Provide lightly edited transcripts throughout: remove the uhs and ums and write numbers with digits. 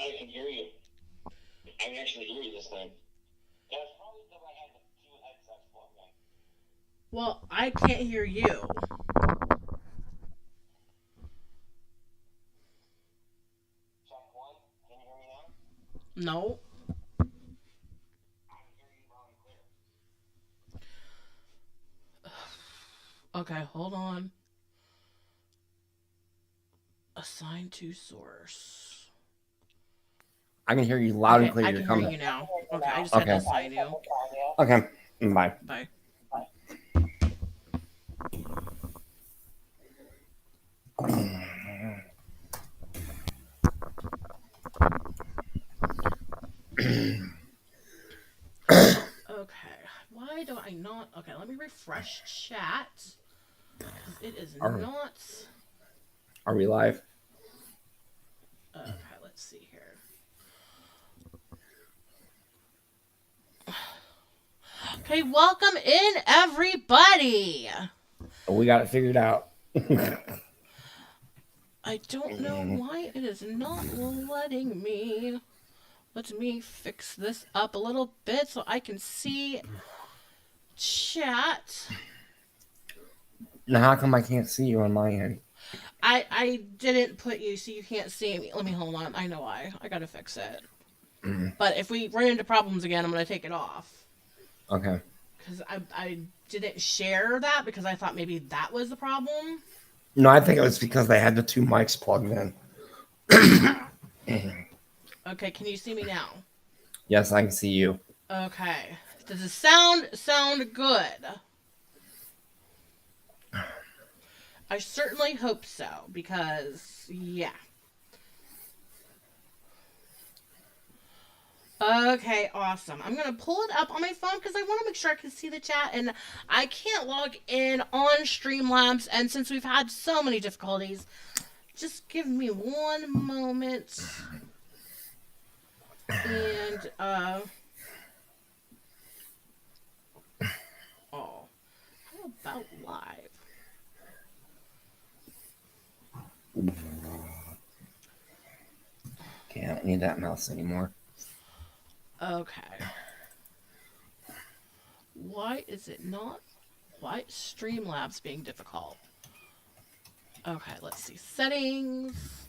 I can hear you. I can actually hear you this time. That's probably because I had the two headsets plugged in. Well, I can't hear you. Check one. Can you hear me now? No. I can hear you loud and clear. Okay, hold on. Assign to source. I can hear you loud and Okay, clear. I You're can hear coming. you now. Okay, I just had to Okay. assign you. Okay. Bye. Bye. Okay, why do I not? Okay, let me refresh chat. Because it is Are, not. are we live? Okay, let's see here. Okay, welcome in, everybody. We got it figured out. I don't know why it is not letting me. Let me fix this up a little bit so I can see chat. Now, how come I can't see you on my end? I didn't put you so you can't see me. Let me hold on. I know why. I gotta fix it. But if we run into problems again, I'm gonna take it off. Okay. Because I didn't share that because I thought maybe that was the problem. No, I think it was because they had the two mics plugged in. Okay, can you see me now? Yes, I can see you. Okay. Does the sound good? I certainly hope so, because, yeah. Okay, awesome. I'm going to pull it up on my phone because I want to make sure I can see the chat, and I can't log in on Streamlabs, and since we've had so many difficulties, just give me one moment. And, oh, how about live? Okay, I don't need that mouse anymore. Okay. Why is it not? Why is Streamlabs being difficult? Okay, let's see. Settings.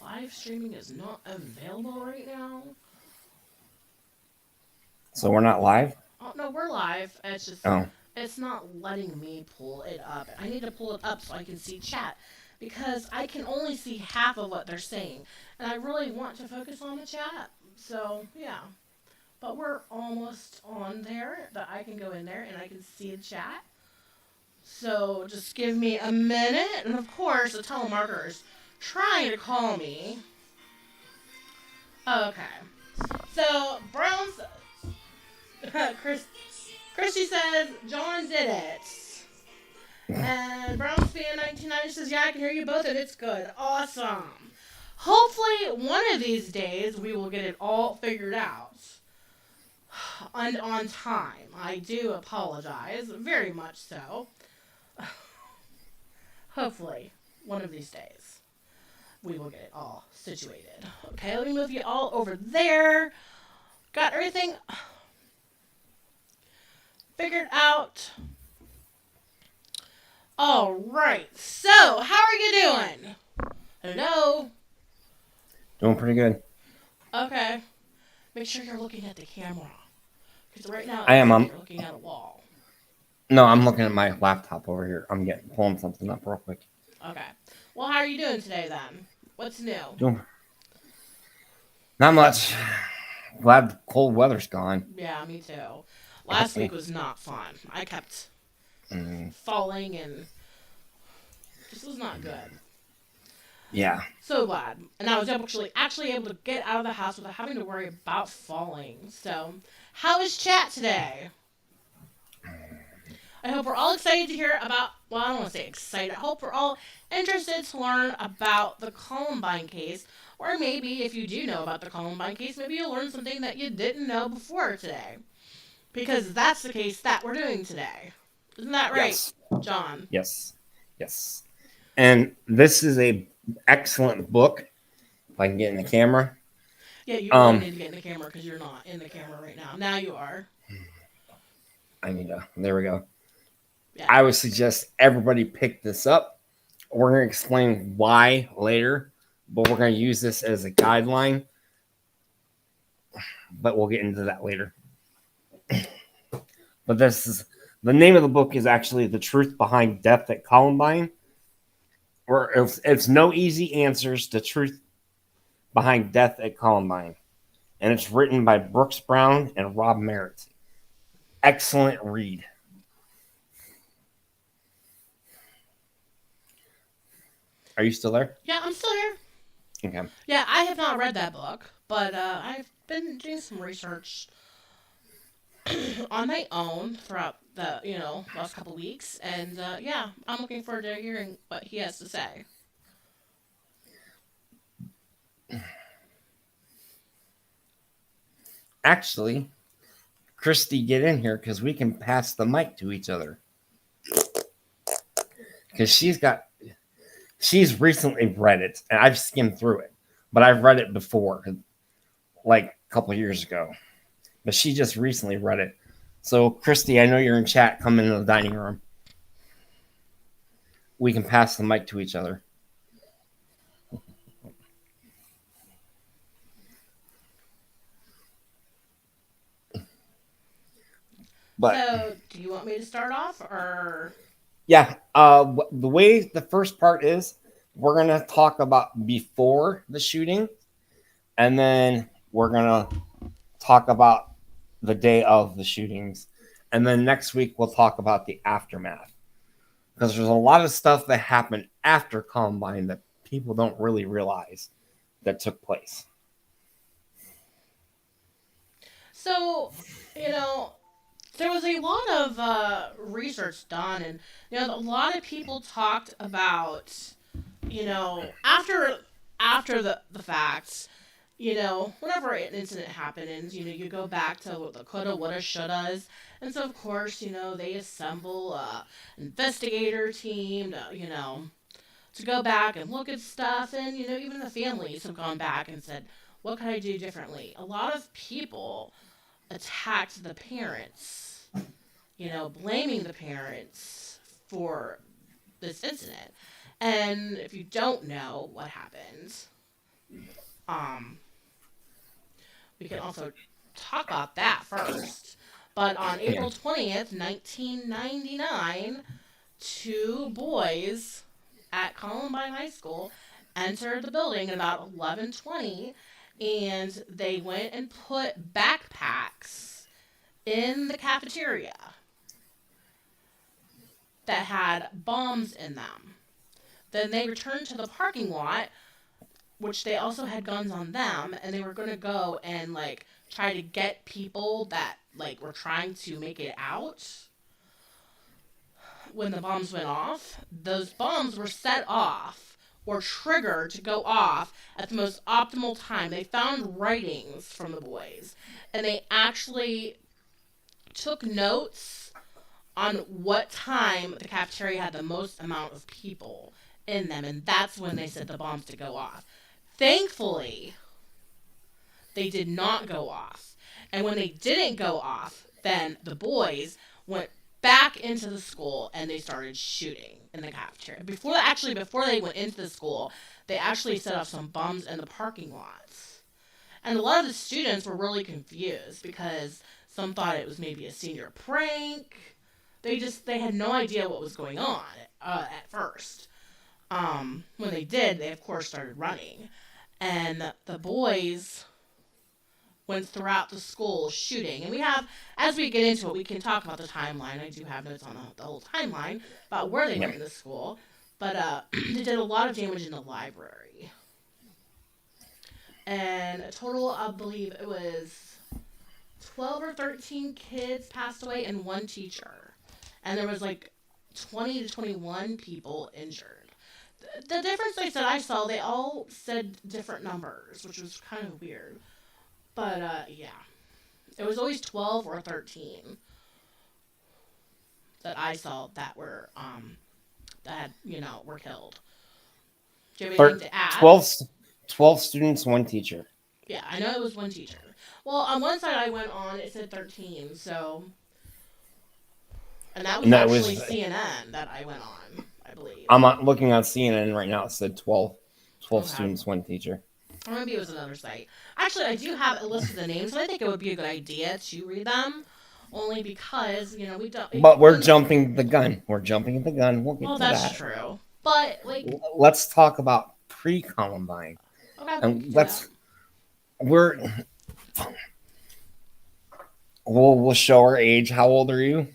Live streaming is not available right now. So we're not live? Oh, no, we're live. It's just, Oh. it's not letting me pull it up. I need to pull it up so I can see chat because I can only see half of what they're saying. And I really want to focus on the chat. So, yeah. But we're almost on there that I can go in there and I can see the chat. So just give me a minute. And of course, the telemarketer is trying to call me. Okay. So, Brown's. Christy says, John did it. And Browns fan 1990 says, yeah, I can hear you both and it's good. Awesome. Hopefully, one of these days, we will get it all figured out. And on time. I do apologize. Very much so. Hopefully, one of these days, we will get it all situated. Okay, let me move you all over there. Got everything figured out. All right. So, how are you doing? Hello? Doing pretty good. Okay. Make sure you're looking at the camera. Because right now, I am. you're looking at a wall. No, I'm looking at my laptop over here. I'm pulling something up real quick. Okay. Well, how are you doing today then? What's new? Doing not much. Glad the cold weather's gone. Yeah, me too. Last week was not fun. I kept falling and this was not good. Yeah. So glad. And I was actually able to get out of the house without having to worry about falling. So, how is chat today? I hope we're all excited to hear about, well, I don't want to say excited. I hope we're all interested to learn about the Columbine case. Or maybe if you do know about the Columbine case, maybe you'll learn something that you didn't know before today. Because that's the case that we're doing today. Isn't that right, Yes. John? Yes. Yes. And this is a excellent book. If I can get in the camera. Yeah, you really Um, need to get in the camera because you're not in the camera right now. Now you are. I need to. There we go. Yeah. I would suggest everybody pick this up. We're going to explain why later, but we're going to use this as a guideline. But we'll get into that later. But this is the name of the book is actually The Truth Behind Death at Columbine, or it's no easy answers to truth behind death at Columbine. And it's written by Brooks Brown and Rob Merritt. Excellent read. Are you still there? Yeah, I'm still here. Okay. Yeah, I have not read that book, but I've been doing some research on my own throughout the last couple weeks, and yeah, I'm looking forward to hearing what he has to say. Actually, Christy, get in here because we can pass the mic to each other. Because she's recently read it, and I've skimmed through it, but I've read it before, like a couple years ago. But she just recently read it. So, Christy, I know you're in chat. Come into the dining room. We can pass the mic to each other. But So, do you want me to start off, or yeah, the way the first part is, we're gonna talk about before the shooting, and then we're gonna talk about the day of the shootings, and then next week we'll talk about the aftermath because there's a lot of stuff that happened after Columbine that people don't really realize that took place. so you know there was a lot of research done, and a lot of people talked about after the facts. Whenever an incident happens, you go back to what the coulda, woulda, shouldas, and so of course, they assemble a investigator team to go back and look at stuff, and even the families have gone back and said, what could I do differently? A lot of people attacked the parents, blaming the parents for this incident. And if you don't know what happened, um, we can also talk about that first. But on Yeah. April 20th, 1999, two boys at Columbine High School entered the building at about 11:20, and they went and put backpacks in the cafeteria that had bombs in them. Then they returned to the parking lot, which they also had guns on them, and they were going to go and try to get people that were trying to make it out. When the bombs went off, those bombs were set off or triggered to go off at the most optimal time. They found writings from the boys, and they actually took notes on what time the cafeteria had the most amount of people in them, and that's when they said the bombs to go off. Thankfully, they did not go off. And when they didn't go off, then the boys went back into the school and they started shooting in the cafeteria. Before they went into the school, they actually set off some bombs in the parking lots. And a lot of the students were really confused because some thought it was maybe a senior prank. They had no idea what was going on at first. When they did, they of course started running. And the boys went throughout the school shooting. And we have, as we get into it, we can talk about the timeline. I do have notes on the whole timeline about where they went in the school. But they did a lot of damage in the library. And a total, I believe it was 12 or 13 kids passed away and one teacher. and there was like 20 to 21 people injured. The difference they said I saw, they all said different numbers, which was kind of weird. But yeah, it was always 12 or 13 that I saw that were killed. Do you have anything to add? 12 students, one teacher. Yeah, I know it was one teacher. Well, on one side I went on, it said 13, so. And that was And that actually was, CNN that I went on, I believe. I'm looking on CNN right now. It said 12 Okay. students, one teacher. Or maybe it was another site. Actually, I do have a list of the names, and I think it would be a good idea to read them. Only because, we don't. But we're jumping the gun. We'll get Well, to that's that. true. But, Let's talk about pre-Columbine. okay. And we'll show our age. How old are you?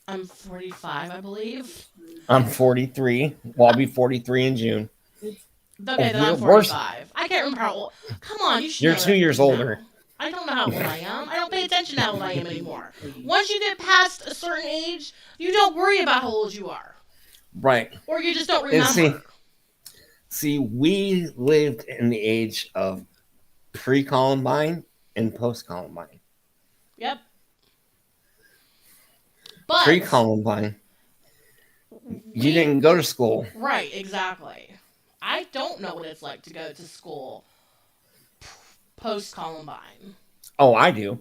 I'm 45, I believe. I'm 43. Well, I'll be 43 in June. Okay, then I'm We're 45. I can't remember how old. Come on, you should You're know 2 that years now. older. I don't know how old I am. I don't pay attention to how old I am anymore. Once you get past a certain age, you don't worry about how old you are. Right. Or you just don't remember. See, we lived in the age of pre-Columbine and post-Columbine. Yep. But Pre-Columbine, you didn't go to school. Right, exactly. I don't know what it's like to go to school post-Columbine. Oh, I do.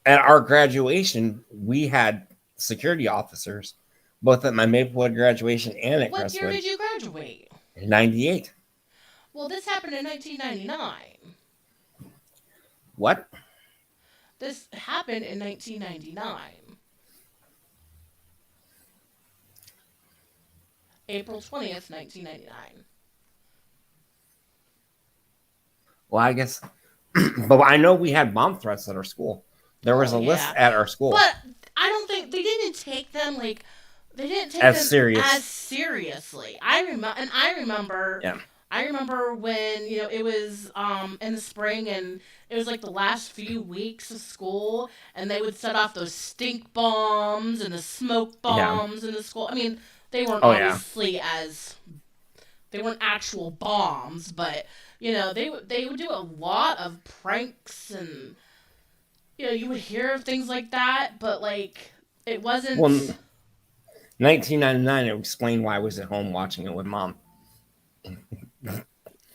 At our graduation, we had security officers, both at my Maplewood graduation and at What Crestwood. year did you graduate? 98. Well, this happened in 1999. What? This happened in 1999. April 20th, 1999. Well, I guess, but I know we had bomb threats at our school. There was a list at our school. But I don't think they didn't take them as serious. as seriously. I remember. Yeah. I remember when it was in the spring, and it was like the last few weeks of school, and they would set off those stink bombs and the smoke bombs in the school. I mean, they weren't obviously they weren't actual bombs, but they would do a lot of pranks, and you would hear of things like that, but it wasn't. Well, 1999. It would explain why I was at home watching it with Mom.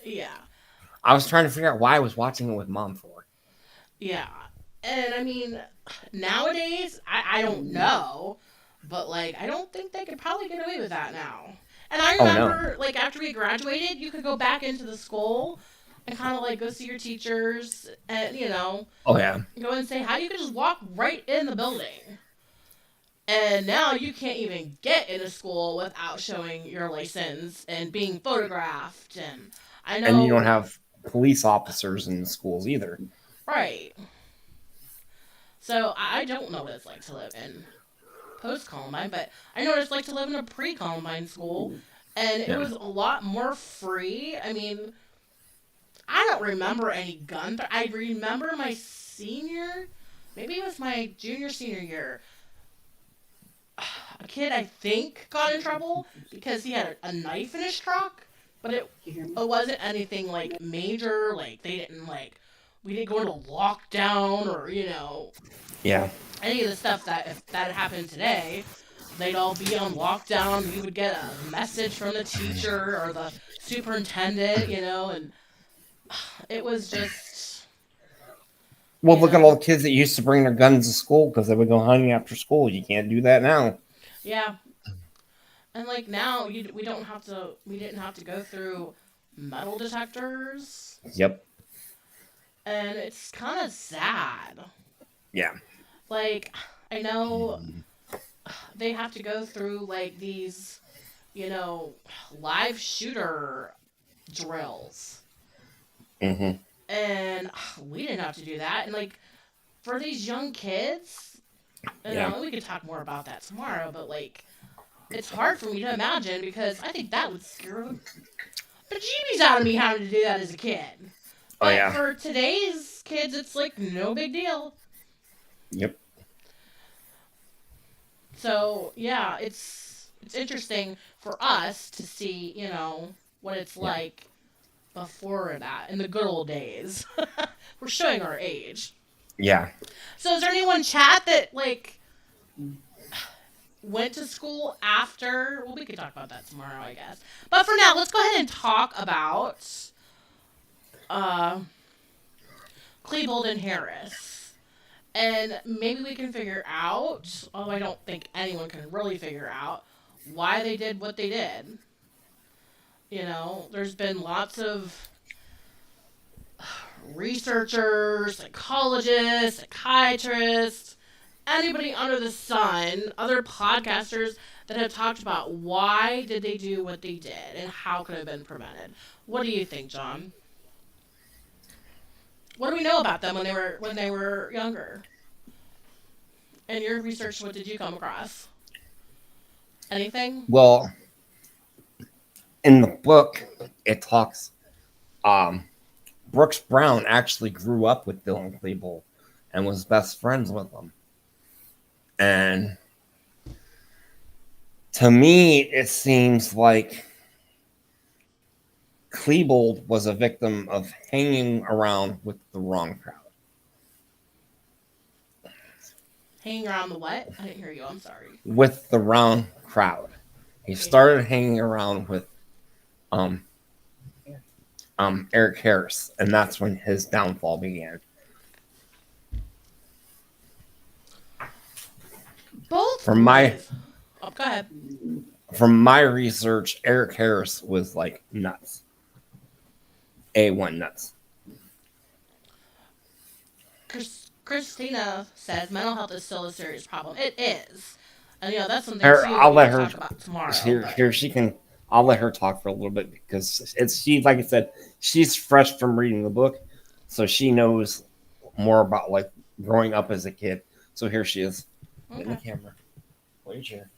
Yeah. I was trying to figure out why I was watching it with Mom for. Yeah. And I mean, nowadays, I don't know, but I don't think they could probably get away with that now. And I remember, after we graduated, you could go back into the school and kind of go see your teachers and, Oh, yeah. go and say hi. You could just walk right in the building. And now you can't even get into school without showing your license and being photographed. And I know. And you don't have police officers in the schools either. Right. So I don't know what it's like to live in post-Columbine, but I know what it's like to live in a pre-Columbine school. And it was a lot more free. I mean, I don't remember any gun. I remember my maybe it was my senior year. A kid, I think, got in trouble because he had a knife in his truck, but it wasn't anything major. They didn't we didn't go into lockdown or Yeah. any of the stuff that if that had happened today, they'd all be on lockdown. We would get a message from the teacher or the superintendent, and it was just. Well, look at all the kids that used to bring their guns to school because they would go hunting after school. You can't do that now. Yeah. And now we didn't have to go through metal detectors. Yep. And it's kind of sad. Yeah. I know they have to go through these, live shooter drills. Mm-hmm. And we didn't have to do that. And for these young kids, we could talk more about that tomorrow, but it's hard for me to imagine because I think that would scare the bejeebies out of me having to do that as a kid. But for today's kids, it's no big deal. Yep. So yeah, it's interesting for us to see, what it's Yeah. like before that in the good old days. We're showing our age. Yeah. So is there anyone chat that like went to school after? Well, we could talk about that tomorrow, I guess. But for now, let's go ahead and talk about uh, Klebold and Harris. And maybe we can figure out, although I don't think anyone can really figure out, why they did what they did. There's been lots of researchers, psychologists, psychiatrists, anybody under the sun, other podcasters that have talked about why did they do what they did and how could it have been prevented. What do you think, John? What do we know about them when they were younger? In your research, what did you come across? Anything? Well, in the book, it talks. Brooks Brown actually grew up with Dylan Klebold and was best friends with him. And to me, it seems like Klebold was a victim of hanging around with the wrong crowd. Hanging around the what? I didn't hear you. I'm sorry. With the wrong crowd. He started hanging around with um Eric Harris, and that's when his downfall began. Both. From my Oh, go ahead. from my research, Eric Harris was like nuts. A1 nuts. Christina says mental health is still a serious problem. It is. And that's something Here, too I'll we let can her talk about tomorrow. here she can. I'll let her talk for a little bit because she, like I said, she's fresh from reading the book, so she knows more about like growing up as a kid. So here she is. Okay. In the camera. Wait your chair.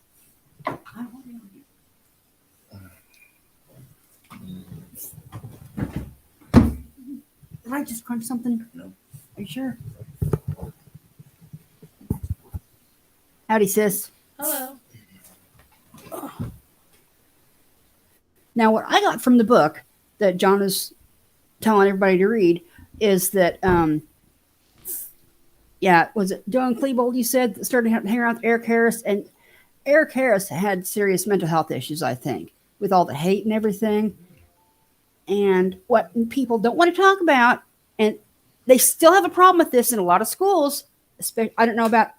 Did I just crunch something? No. Are you sure? Howdy, sis. Hello. Now, what I got from the book that John is telling everybody to read is that, was it Dylan Klebold, you said, that started hanging around with Eric Harris? And Eric Harris had serious mental health issues, I think, with all the hate and everything. And what people don't want to talk about, and they still have a problem with this in a lot of schools. Especially, I don't know about,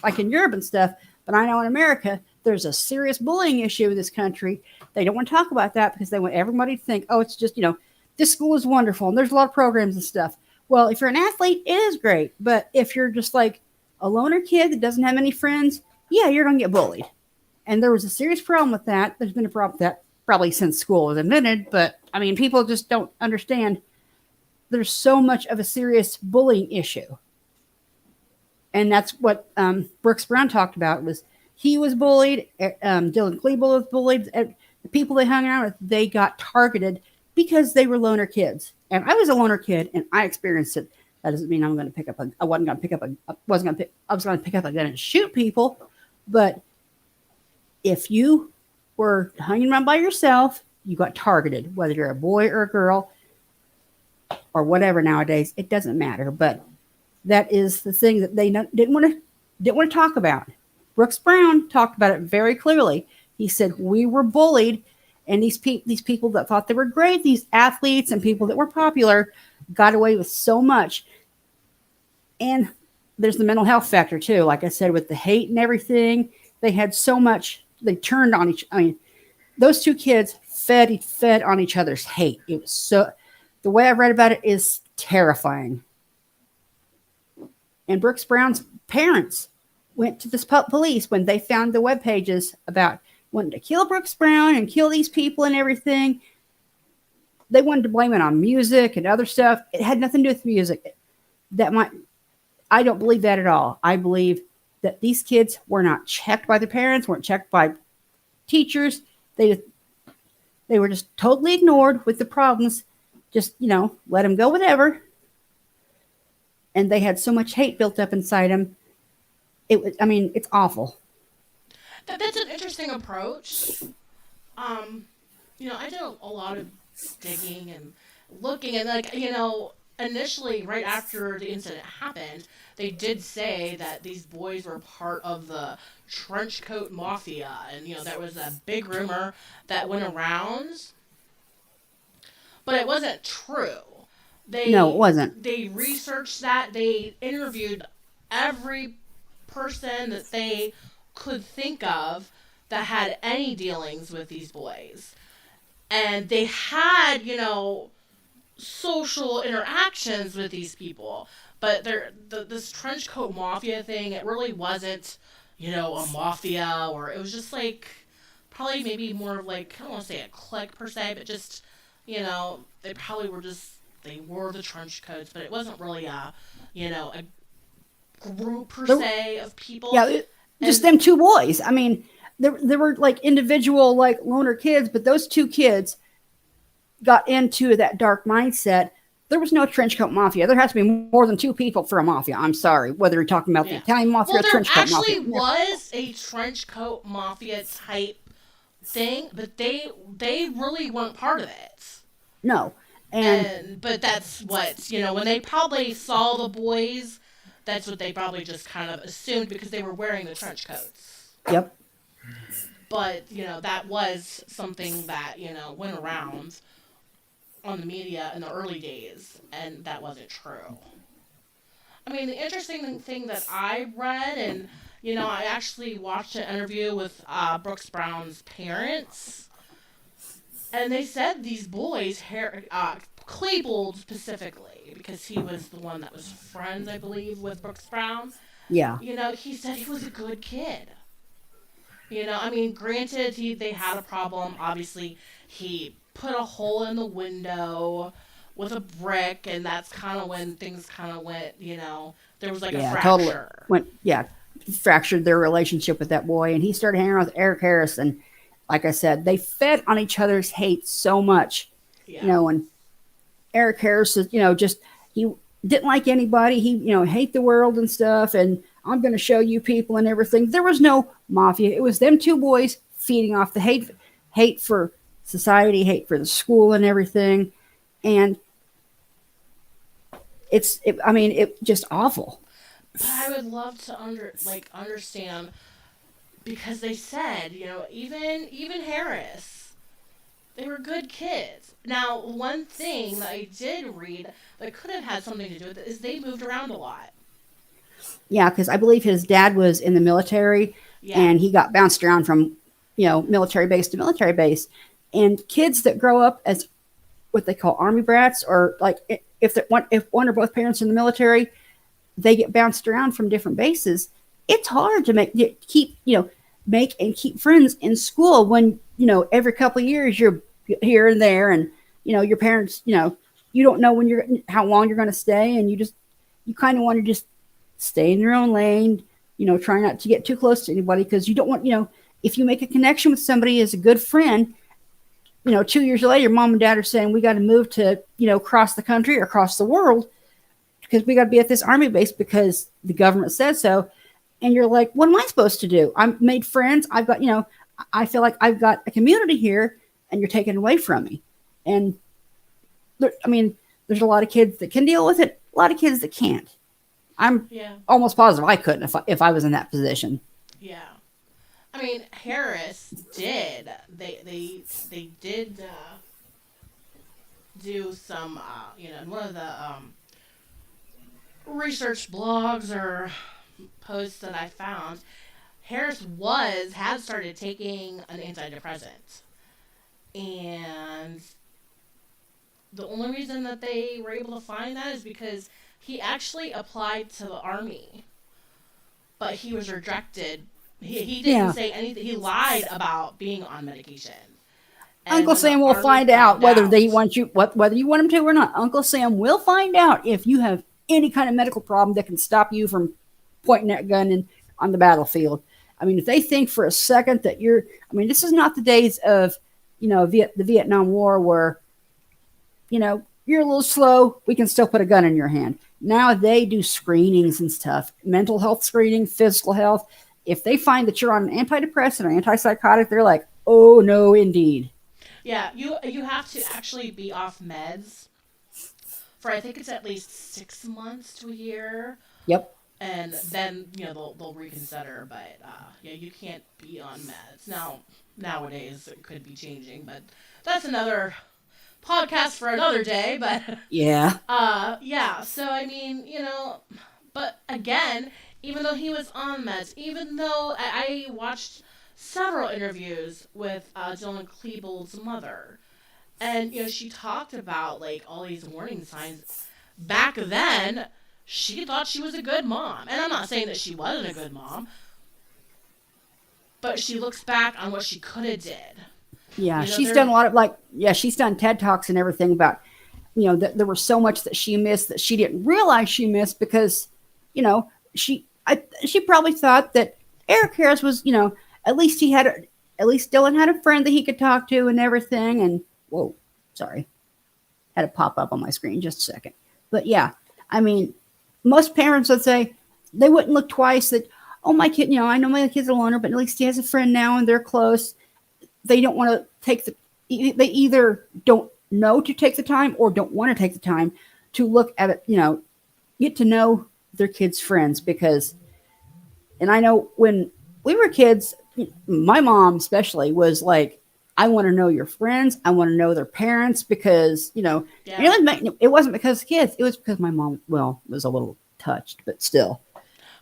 like in Europe and stuff, but I know in America, there's a serious bullying issue in this country. They don't want to talk about that because they want everybody to think, oh, it's just, this school is wonderful and there's a lot of programs and stuff. Well, if you're an athlete, it is great. But if you're just like a loner kid that doesn't have any friends, yeah, you're going to get bullied. And there was a serious problem with that. There's been a problem with that probably since school was invented. But, I mean, people just don't understand there's so much of a serious bullying issue. And that's what Brooks Brown talked about was he was bullied. Dylan Klebold was bullied. The people they hung around with, they got targeted because they were loner kids. And I was a loner kid, and I experienced it. That doesn't mean I was going to pick up a gun and shoot people. But if you were hanging around by yourself, you got targeted, whether you're a boy or a girl or whatever nowadays. It doesn't matter. But that is the thing that they didn't want to talk about. Brooks Brown talked about it very clearly. He said, we were bullied, and these people that thought they were great, these athletes and people that were popular, got away with so much. And there's the mental health factor, too. Like I said, with the hate and everything, they had so much, they turned on those two kids fed on each other's hate. It was so, the way I read about it is terrifying. And Brooks Brown's parents went to the police when they found the web pages about wanting to kill Brooks Brown and kill these people and everything. They wanted to blame it on music and other stuff. It had nothing to do with music. I don't believe that at all. I believe that these kids were not checked by their parents, weren't checked by teachers. They were just totally ignored with the problems. Just, let them go, whatever. And they had so much hate built up inside them. It's awful. That's an interesting approach. I did a lot of digging and looking, and like initially, right after the incident happened, they did say that these boys were part of the trench coat mafia, and there was a big rumor that went around, but it wasn't true. No, it They wasn't. they researched that. They interviewed every person that they could think of that had any dealings with these boys. And they had, social interactions with these people. But this trench coat mafia thing, it really wasn't, a mafia, or it was just like probably maybe more of like, I don't want to say a clique per se, but just, they probably were just, they wore the trench coats, but it wasn't really a group per se of people. Yeah, just them two boys. I mean, there were like individual like loner kids, but those two kids got into that dark mindset. There was no trench coat mafia. There has to be more than two people for a mafia. I'm sorry, whether you're talking about the Yeah. Italian mafia Well, or there trench coat actually mafia. was a trench coat mafia type thing, but they really weren't part of it. No, and But that's what when they probably saw the boys, that's what they probably just kind of assumed because they were wearing the trench coats. yep. But that was something that went around on the media in the early days, and that wasn't true. I mean, the interesting thing that I read, and I actually watched an interview with Brooks Brown's parents, and they said these boys, Klebold specifically, because he was the one that was friends, I believe, with Brooks Brown. Yeah. He said he was a good kid. I mean, granted, they had a problem. Obviously, he put a hole in the window with a brick, and that's kind of when things kind of went. There was like a fracture. Fractured their relationship with that boy, and he started hanging around with Eric Harris, and like I said, they fed on each other's hate so much. Yeah. And Eric Harris is, just he didn't like anybody. He, hate the world and stuff, and I'm going to show you people and everything. There was no mafia. It was them two boys feeding off the hate for society, hate for the school and everything. And it's just awful. But I would love to understand, because they said, even Harris, they were good kids. Now, one thing that I did read that could have had something to do with it is they moved around a lot. Yeah, because I believe his dad was in the military, Yeah. and he got bounced around from, military base to military base. And kids that grow up as what they call army brats, or like if one or both parents are in the military, they get bounced around from different bases. It's hard to make and keep friends in school when every couple of years you're here and there, and your parents you don't know how long you're going to stay, and you kind of want to just stay in your own lane, try not to get too close to anybody, because you don't want, if you make a connection with somebody as a good friend, 2 years later, mom and dad are saying, we got to move to, across the country or across the world because we got to be at this army base because the government says so. And you're like, what am I supposed to do? I've made friends. I've got, I feel like I've got a community here, and you're taking it away from me. And there's a lot of kids that can deal with it, a lot of kids that can't. I'm almost positive I couldn't if I was in that position. Yeah. I mean, Harris did. They did do some, in one of the research blogs or posts that I found, Harris had started taking an antidepressant. And the only reason that they were able to find that is because he actually applied to the Army, but he was rejected. He didn't say anything. He lied about being on medication. And Uncle Sam will find out whether you want him to or not. Uncle Sam will find out if you have any kind of medical problem that can stop you from pointing that gun on the battlefield. I mean, if they think for a second that this is not the days of, the Vietnam War where, you're a little slow, we can still put a gun in your hand. Now they do screenings and stuff, mental health screening, physical health. if they find that you're on an antidepressant or antipsychotic, they're like, oh no, indeed. Yeah, you have to actually be off meds for I think it's at least 6 months to a year, Yep. and then they'll reconsider. But yeah, you can't be on meds now. Nowadays it could be changing, but that's another podcast for another day. But Yeah. yeah. So I mean, but again, even though he was on meds, even though I watched several interviews with Dylan Klebold's mother, and she talked about like all these warning signs. Back then, she thought she was a good mom, and I'm not saying that she wasn't a good mom, but she looks back on what she could have did. Yeah, she's done a lot of she's done TED Talks and everything about, that there was so much that she missed that she didn't realize she missed because, she probably thought that Eric Harris was, at least Dylan had a friend that he could talk to and everything. And whoa, sorry, had to pop up on my screen just a second. But yeah, I mean, most parents would say they wouldn't look twice that, oh, my kid, I know my kid's a loner, but at least he has a friend now and they're close. They don't want to they either don't know to take the time or don't want to take the time to look at it, get to know their kids' friends because, and I know when we were kids, my mom especially was like, I want to know your friends. I want to know their parents because, Yeah. it wasn't because of kids. It was because my mom, was a little touched, but still.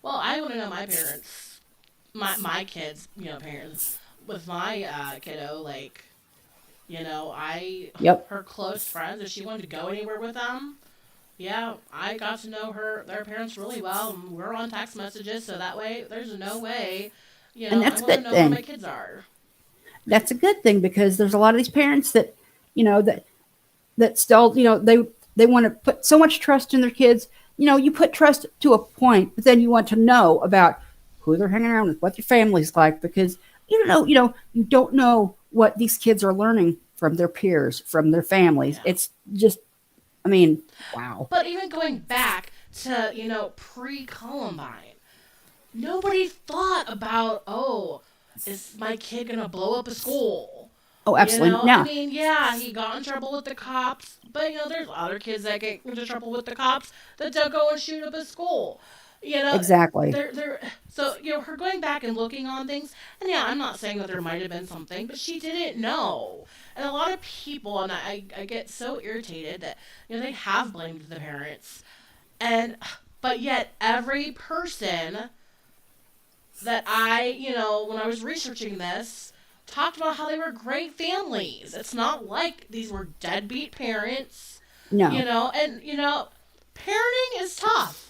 Well, I want to know my parents, my kids, parents. With my kiddo, like, Yep. her close friends, if she wanted to go anywhere with them, yeah, I got to know their parents really well. And we're on text messages, so that way, there's no way, And that's I a want to good know where thing. my kids are. That's a good thing because there's a lot of these parents that, that still, they want to put so much trust in their kids. You put trust to a point, but then you want to know about who they're hanging around with, what their family's like, because you don't know what these kids are learning from their peers, from their families. Yeah. It's just, I mean, wow. But even going back to, pre-Columbine, nobody thought about, oh, is my kid going to blow up a school? Oh, absolutely. I No. mean, yeah, he got in trouble with the cops, but, there's other kids that get into trouble with the cops that don't go and shoot up a school. Exactly. So, her going back and looking on things, and yeah, I'm not saying that there might have been something, but she didn't know. And a lot of people, and I get so irritated that, they have blamed the parents. But yet, every person that when I was researching this, talked about how they were great families. It's not like these were deadbeat parents, No. And, parenting is tough.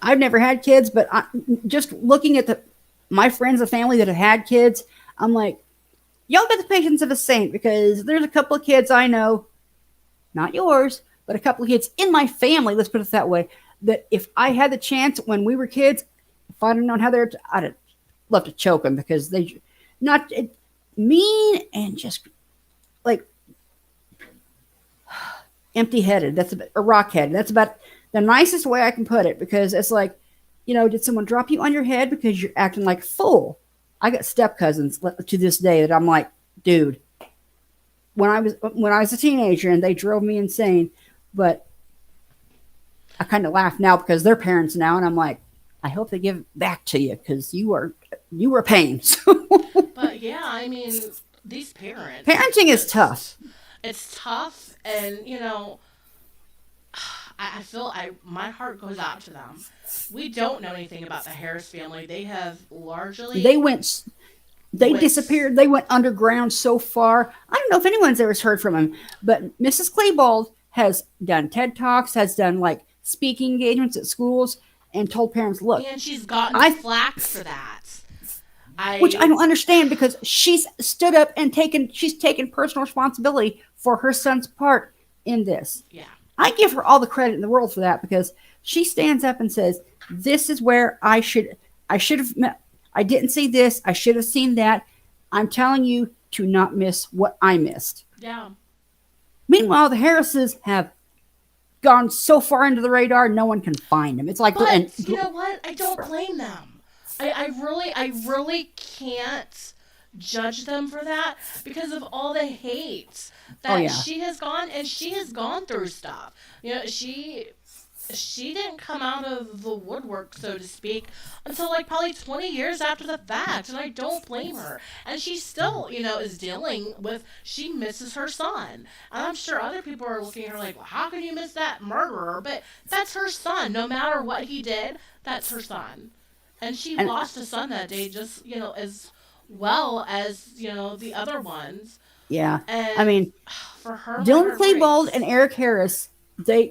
I've never had kids, but just looking at my friends and family that have had kids, I'm like, y'all got the patience of a saint because there's a couple of kids I know, not yours, but a couple of kids in my family, let's put it that way, that if I had the chance when we were kids, if I'd have known how I'd have loved to choke them because they not mean and just like empty-headed. That's a rock-headed. That's about the nicest way I can put it because it's like, did someone drop you on your head because you're acting like a fool? I got step cousins to this day that I'm like, dude, when I was a teenager and they drove me insane, but I kind of laugh now because they're parents now, and I'm like, I hope they give it back to you because you were pain. But yeah, I mean, these parents. Parenting is tough. It's tough, and I feel my heart goes out to them. We don't know anything about the Harris family. They have largely they disappeared. They went underground so far. I don't know if anyone's ever heard from them, but Mrs. Klebold has done TED Talks, has done like speaking engagements at schools, and told parents, look, and she's gotten flack for that. Which I don't understand because she's stood up and she's taken personal responsibility for her son's part in this. Yeah. I give her all the credit in the world for that because she stands up and says, this is where I should have met. I didn't see this. I should have seen that. I'm telling you to not miss what I missed. Yeah. Meanwhile, the Harrises have gone so far into the radar, no one can find them. It's like, but you know what? I don't blame them. I really can't judge them for that because of all the hate Oh that yeah. she has gone and she has gone through stuff. She didn't come out of the woodwork, so to speak, until like probably 20 years after the fact, and I don't blame her. And she still, is dealing with she misses her son. And I'm sure other people are looking at her like, well, how can you miss that murderer? But that's her son. No matter what he did, that's her son. And she And lost a son that day, just as well as the other ones. yeah, I And mean, for her, my Dylan heart Klebold and breaks. Eric Harris, they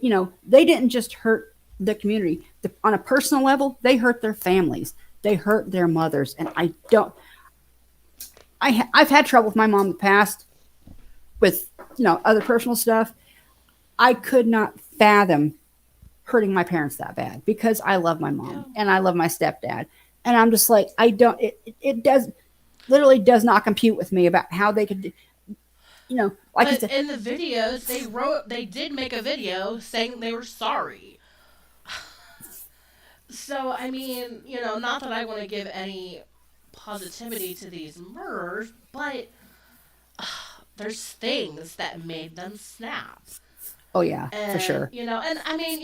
didn't just hurt the community. On a personal level, they hurt their families. They hurt their mothers. And I don't, I've had trouble with my mom in the past with, other personal stuff. I could not fathom hurting my parents that bad because I love my Yeah. mom and I love my stepdad. And I'm just like, I don't, it does literally does not compute with me about how they could, like I But said, in the videos, they did make a video saying they were sorry. So, I mean, not that I want to give any positivity to these murders, but there's things that made them snap. oh yeah, for And, sure. and I mean,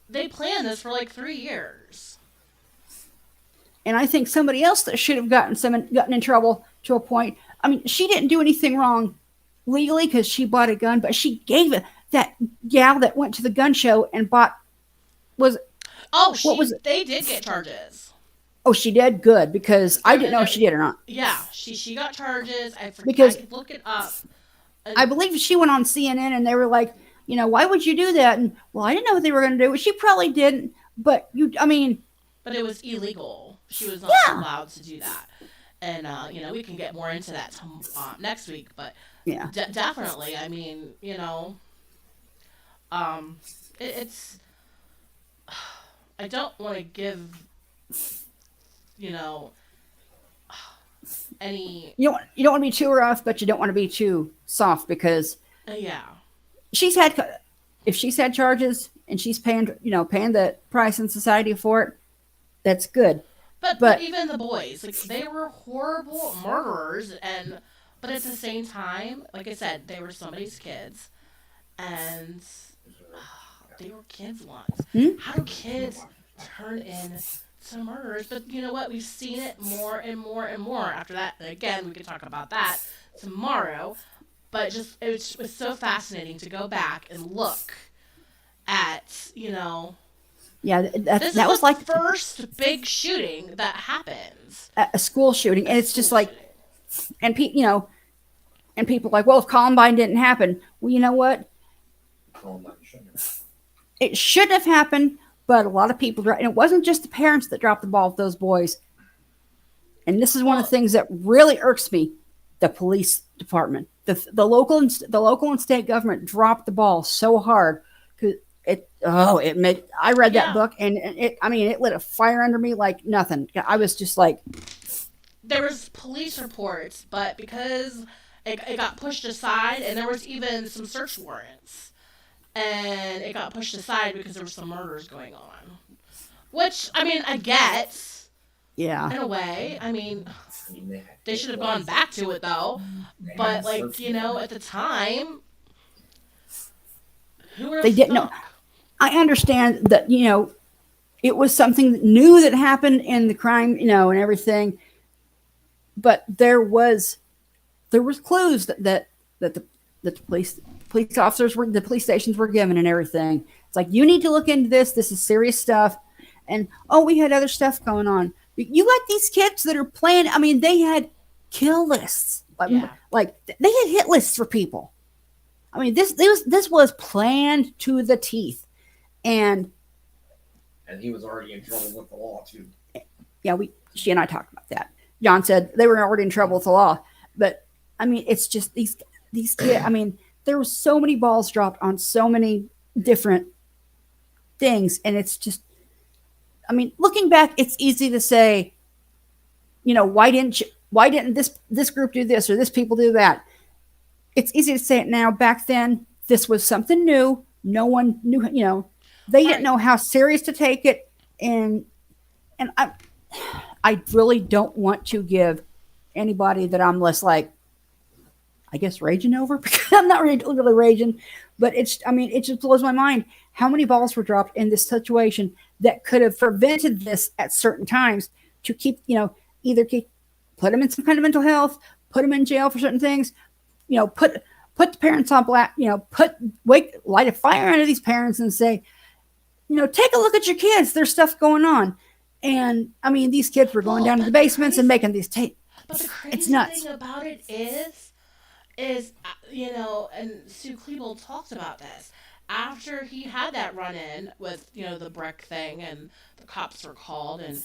they planned this for like 3 years. And I think somebody else that should have gotten in trouble to a point. I mean, she didn't do anything wrong legally because she bought a gun, but she gave it that gal that went to the gun show and bought was Oh, what was it? they did get charges. Oh, she did good because I didn't know if she did or not. Yeah, she got charges. I Because could look it up. I believe she went on CNN and they were like, why would you do that? And well, I didn't know what they were going to do. She probably didn't, but I mean, But it was illegal. She was not yeah, allowed to do that. And we can get more into that next week. But yeah. definitely, I mean, um, it's. I don't want to give, you know, any. You don't want to be too rough, but you don't want to be too soft because Yeah. she's had if she's had charges and she's paying the price in society for it, that's good. But But even the boys, like they were horrible murderers, and but at the same time, like I said, they were somebody's kids, and they were kids once. hmm? How do kids turn into murderers? But you know what? We've seen it more and more and more after that. And again, we could talk about that tomorrow. But just it was so fascinating to go back and look at Yeah, this that is was the like first big shooting that happens. a school shooting, A and it's just school like, shooting. and and people are like, well, if Columbine didn't happen, well, you know what? It shouldn't have happened, but a lot of people, and it wasn't just the parents that dropped the ball with those boys. And this is one of the Well, things that really irks me: the police department, the local and state government dropped the ball so hard. 'Cause it made. I read that yeah, book, and it lit a fire under me like nothing. I was just like, there was police reports, but because it got pushed aside, and there was even some search warrants, and it got pushed aside because there were some murders going on. Which I mean, I get yeah. in a way. I mean, they should have gone back to it though. But like at the time, who would They have didn't know. thunk? I understand that it was something new that happened in the crime, and everything. But there was clues that the police officers the police stations were given and everything. It's like, you need to look into this. This is serious stuff. And oh, we had other stuff going on. You let these kids that are playing. I mean, they had kill lists. Yeah. Like they had hit lists for people. I mean, this was planned to the teeth. And And he was already in trouble with the law too. yeah, she and I talked about that. John said they were already in trouble with the law, but I mean, it's just these kids. I mean, there were so many balls dropped on so many different things, and it's just. I mean, looking back, it's easy to say, why didn't this group do this or this people do that? It's easy to say it now. Back then, this was something new. No one knew. They All didn't right. know how serious to take it, and and I really don't want to give anybody that I'm less like, I guess, raging over because I'm not really raging, but I mean, it just blows my mind how many balls were dropped in this situation that could have prevented this at certain times to keep, either put them in some kind of mental health, put them in jail for certain things, put the parents on black, light a fire under these parents and say, take a look at your kids. There's stuff going on. And I mean, these kids were going down to the basements and making these tapes. But the It's crazy nuts. thing about it is and Sue Klebold talked about this after he had that run-in with the brick thing, and the cops were called, and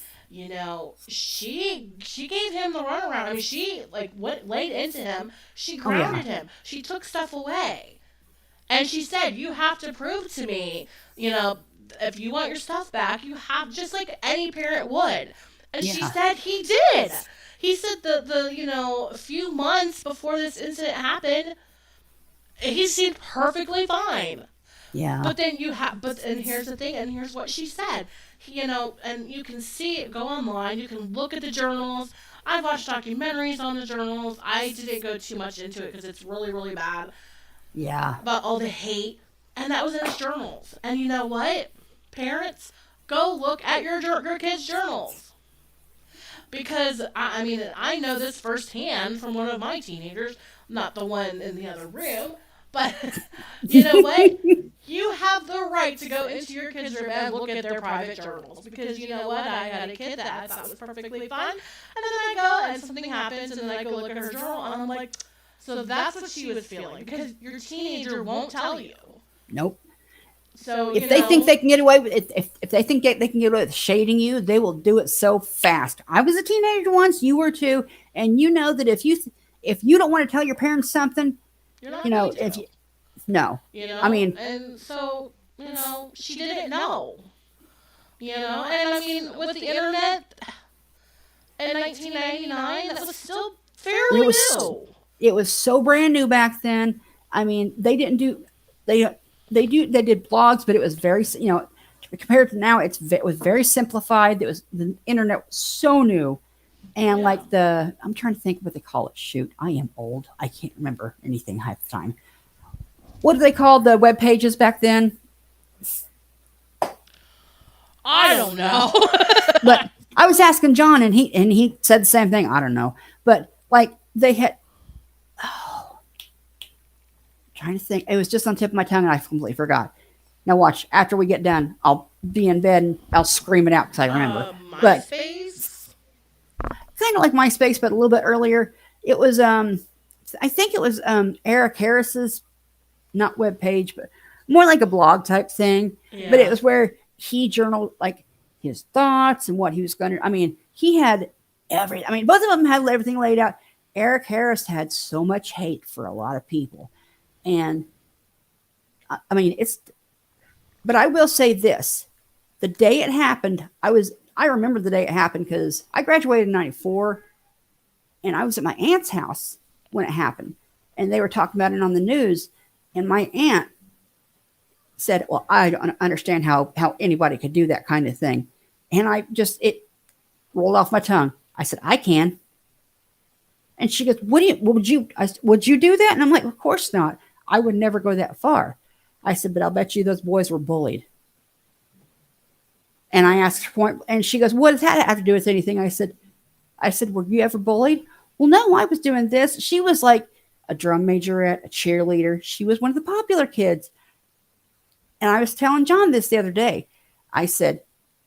she gave him the runaround. I mean, she like went laid into him. She Oh yeah. grounded him. She took stuff away, and she said, "You have to prove to me, if you want your stuff back, you have, just like any parent would." And she Yeah. said he did. He said a few months before this incident happened, he seemed perfectly fine. Yeah. But then and here's the thing, and here's what she said. And you can see it, go online, you can look at the journals. I've watched documentaries on the journals. I didn't go too much into it because it's really, really bad Yeah. about all the hate. And that was in his journals. And you know what? Parents, go look at your kids' journals. Because, I mean, I know this firsthand from one of my teenagers, not the one in the other room, but you know what? You have the right to go into your kids' room and look at their private journals. Because you know what? I had a kid that I thought was perfectly fine, and then I go and something happens, and then I go look at her journal, and I'm like, so that's what she was feeling. Because your teenager won't tell you. Nope. So, If they think they can get away with it, if they think they can get away with shading you, they will do it so fast. I was a teenager once, you were too, and you know that if you don't want to tell your parents something, you're not going to. if you no, I I mean, and so, she didn't know. And I mean, with the internet in 1999, that was still fairly new. it was so brand new back then. I mean, they didn't do they did blogs, but it was very compared to now, it was very simplified. The internet was so new, and Yeah. like I'm trying to think what they call it. Shoot, I am old. I can't remember anything half the time. What do they call the web pages back then? I don't know. But I was asking John, and he said the same thing. I don't know, but like they had. Oh, trying to think. It was just on the tip of my tongue, and I completely forgot. Now watch. After we get done, I'll be in bed and I'll scream it out because I remember. But MySpace? kind of like MySpace, but a little bit earlier. It was I think it was Eric Harris's, not web page, but more like a blog type thing. But it was where he journaled like his thoughts and what he was going to. I mean, he had both of them had everything laid out. Eric Harris had so much hate for a lot of people, and I mean but I will say this: the day it happened, I remember the day it happened because I graduated in '94, and I was at my aunt's house when it happened, and they were talking about it on the news, and my aunt said, "Well, I don't understand how anybody could do that kind of thing," and it rolled off my tongue. I said, "I can." And she goes, would you do that?" And I'm like, "Of course not. I would never go that far." I said, "But I'll bet you those boys were bullied." And I asked her point, and she goes, "What does that have to do with anything?" I said, "Were you ever bullied?" "Well, no, I was doing this." She was like a drum majorette, a cheerleader. She was one of the popular kids. And I was telling John this the other day. I said,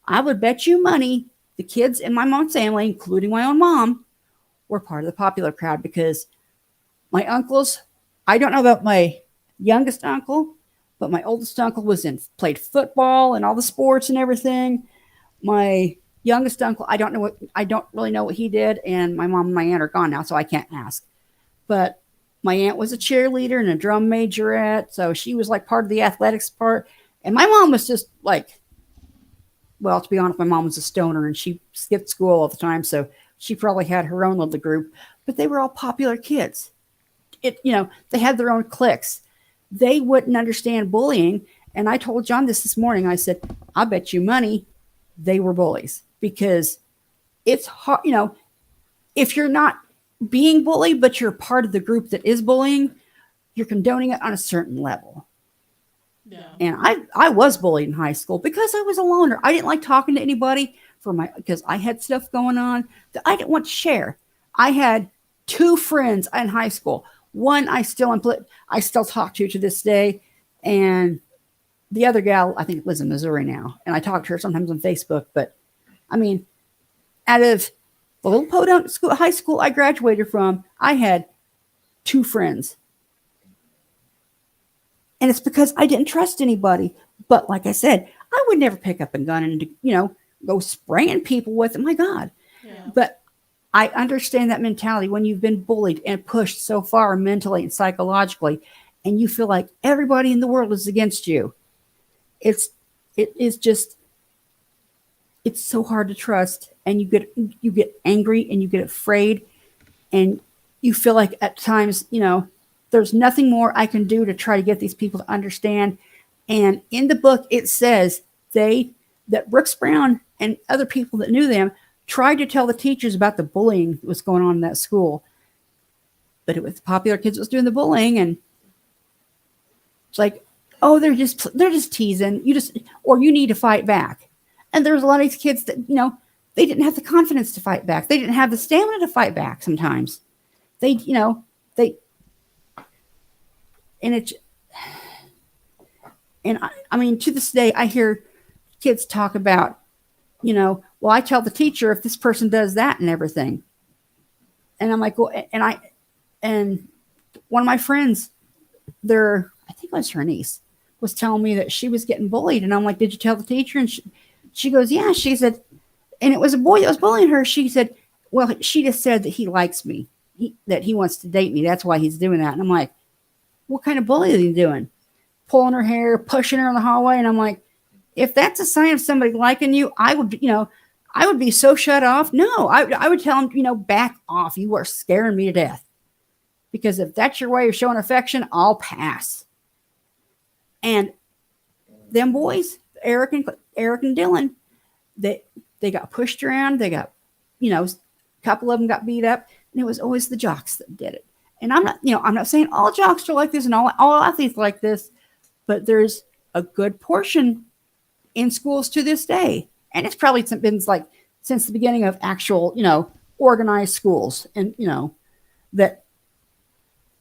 "I would bet you money the kids in my mom's family, including my own mom, were part of the popular crowd because my uncles, I don't know about my youngest uncle, but my oldest uncle played football and all the sports and everything. My youngest uncle, I don't really know what he did, and my mom and my aunt are gone now, so I can't ask. But my aunt was a cheerleader and a drum majorette, so she was like part of the athletics part. And my mom was just like, well, to be honest, my mom was a stoner and she skipped school all the time, so she probably had her own little group. But they were all popular kids. They had their own cliques. They wouldn't understand bullying. And I told John this morning. I said, "I bet you money they were bullies because it's hard, if you're not being bullied, but you're part of the group that is bullying, you're condoning it on a certain level. Yeah. And I was bullied in high school because I was a loner. I didn't like talking to anybody because I had stuff going on that I didn't want to share. I had 2 friends in high school. One I still talk to this day, and the other gal I think lives in Missouri now, and I talk to her sometimes on Facebook. But I mean, out of the little podunk high school I graduated from, I had 2 friends. And it's because I didn't trust anybody. But like I said, I would never pick up a gun and, go spraying people with it. My God. Yeah. But I understand that mentality when you've been bullied and pushed so far mentally and psychologically, and you feel like everybody in the world is against you. It is just, it's so hard to trust. And you get angry and you get afraid, and you feel like at times, there's nothing more I can do to try to get these people to understand. And in the book, it says that Brooks Brown and other people that knew them tried to tell the teachers about the bullying that was going on in that school. But it was the popular kids that was doing the bullying, and it's like, oh, they're just teasing. Or you need to fight back. And there was a lot of these kids that, they didn't have the confidence to fight back. They didn't have the stamina to fight back sometimes. I mean, to this day, I hear kids talk about, well, I tell the teacher if this person does that and everything. And I'm like, well, and one of my friends, I think it was her niece, was telling me that she was getting bullied. And I'm like, did you tell the teacher? And she goes, yeah. She said, and it was a boy that was bullying her. She said, well, she just said that he likes me, that he wants to date me. That's why he's doing that. And I'm like, what kind of bullying are you doing? Pulling her hair, pushing her in the hallway. And I'm like, if that's a sign of somebody liking you, I would be so shut off. No, I would tell him, back off. You are scaring me to death. Because if that's your way of showing affection, I'll pass. And them boys, Eric and Dylan, they got pushed around. They got, a couple of them got beat up, and it was always the jocks that did it. And I'm not saying all jocks are like this and all athletes like this, but there's a good portion in schools to this day. And it's probably been like since the beginning of actual, organized schools, and, that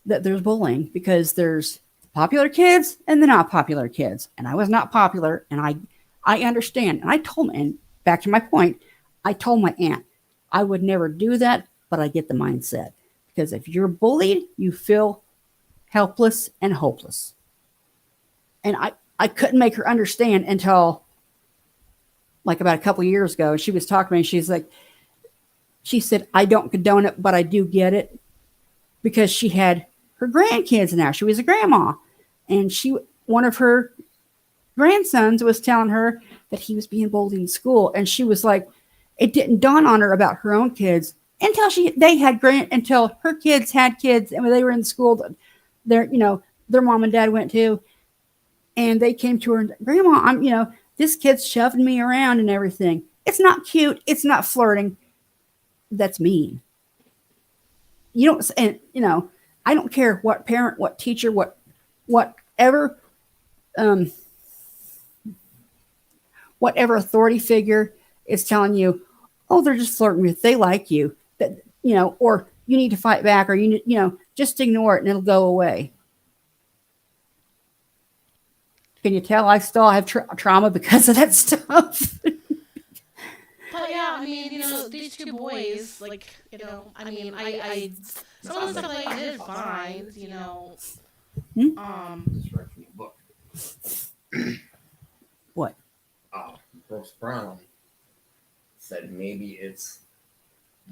there's bullying, because there's popular kids and the not popular kids. And I was not popular, and I understand. And I told, and back to my point, I told my aunt I would never do that, but I get the mindset. Because if you're bullied, you feel helpless and hopeless. And I couldn't make her understand until like about a couple of years ago. She was talking to me. She said, I don't condone it, but I do get it. Because she had her grandkids now. She was a grandma. And one of her grandsons was telling her that he was being bullied in school. And she was like, it didn't dawn on her about her own kids until her kids had kids, and when they were in school that their mom and dad went to, and they came to her and, Grandma, this kid's shoving me around and everything. It's not cute. It's not flirting. That's mean. I don't care what parent, what teacher, whatever authority figure is telling you, oh, they're just flirting with you. They like you. That, or you need to fight back, or just ignore it and it'll go away. Can you tell I still have trauma because of that stuff? But yeah, I mean, these 2 boys, like, I some of the stuff they did fine, Just read from the book. What? Brooks Brown said maybe it's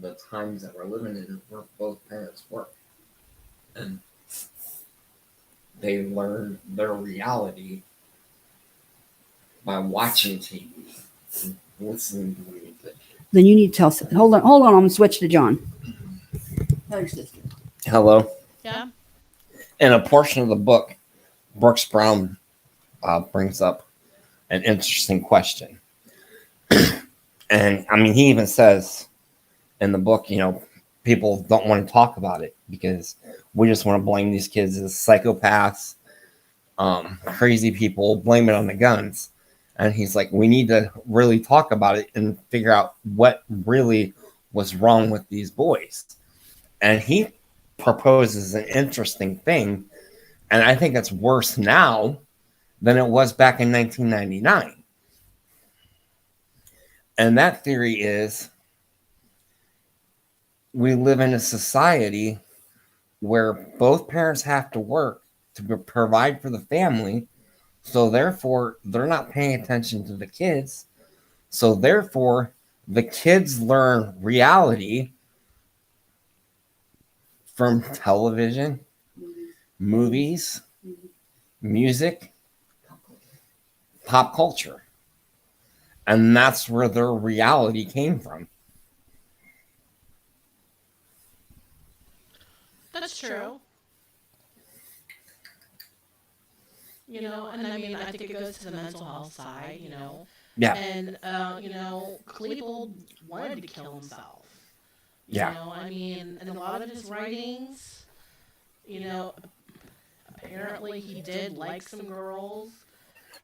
the times that we're living in where both parents work, and they learn their reality by watching TV and listening to music. Then you need to tell. Hold on. I'm gonna switch to John. Hello. Yeah. In a portion of the book, Brooks Brown brings up an interesting question. And I mean, he even says in the book, people don't want to talk about it because we just want to blame these kids as psychopaths, crazy people, blame it on the guns. And he's like, we need to really talk about it and figure out what really was wrong with these boys. And he proposes an interesting thing. And I think it's worse now than it was back in 1999. And that theory is we live in a society where both parents have to work to provide for the family. So therefore, they're not paying attention to the kids. So therefore, the kids learn reality from television, movies, music, pop culture. And that's where their reality came from. That's true. And I mean, I think it goes to the mental health side. Yeah. And, Klebold wanted to kill himself. Yeah. I mean, in a lot of his writings, you know, apparently he did like some girls,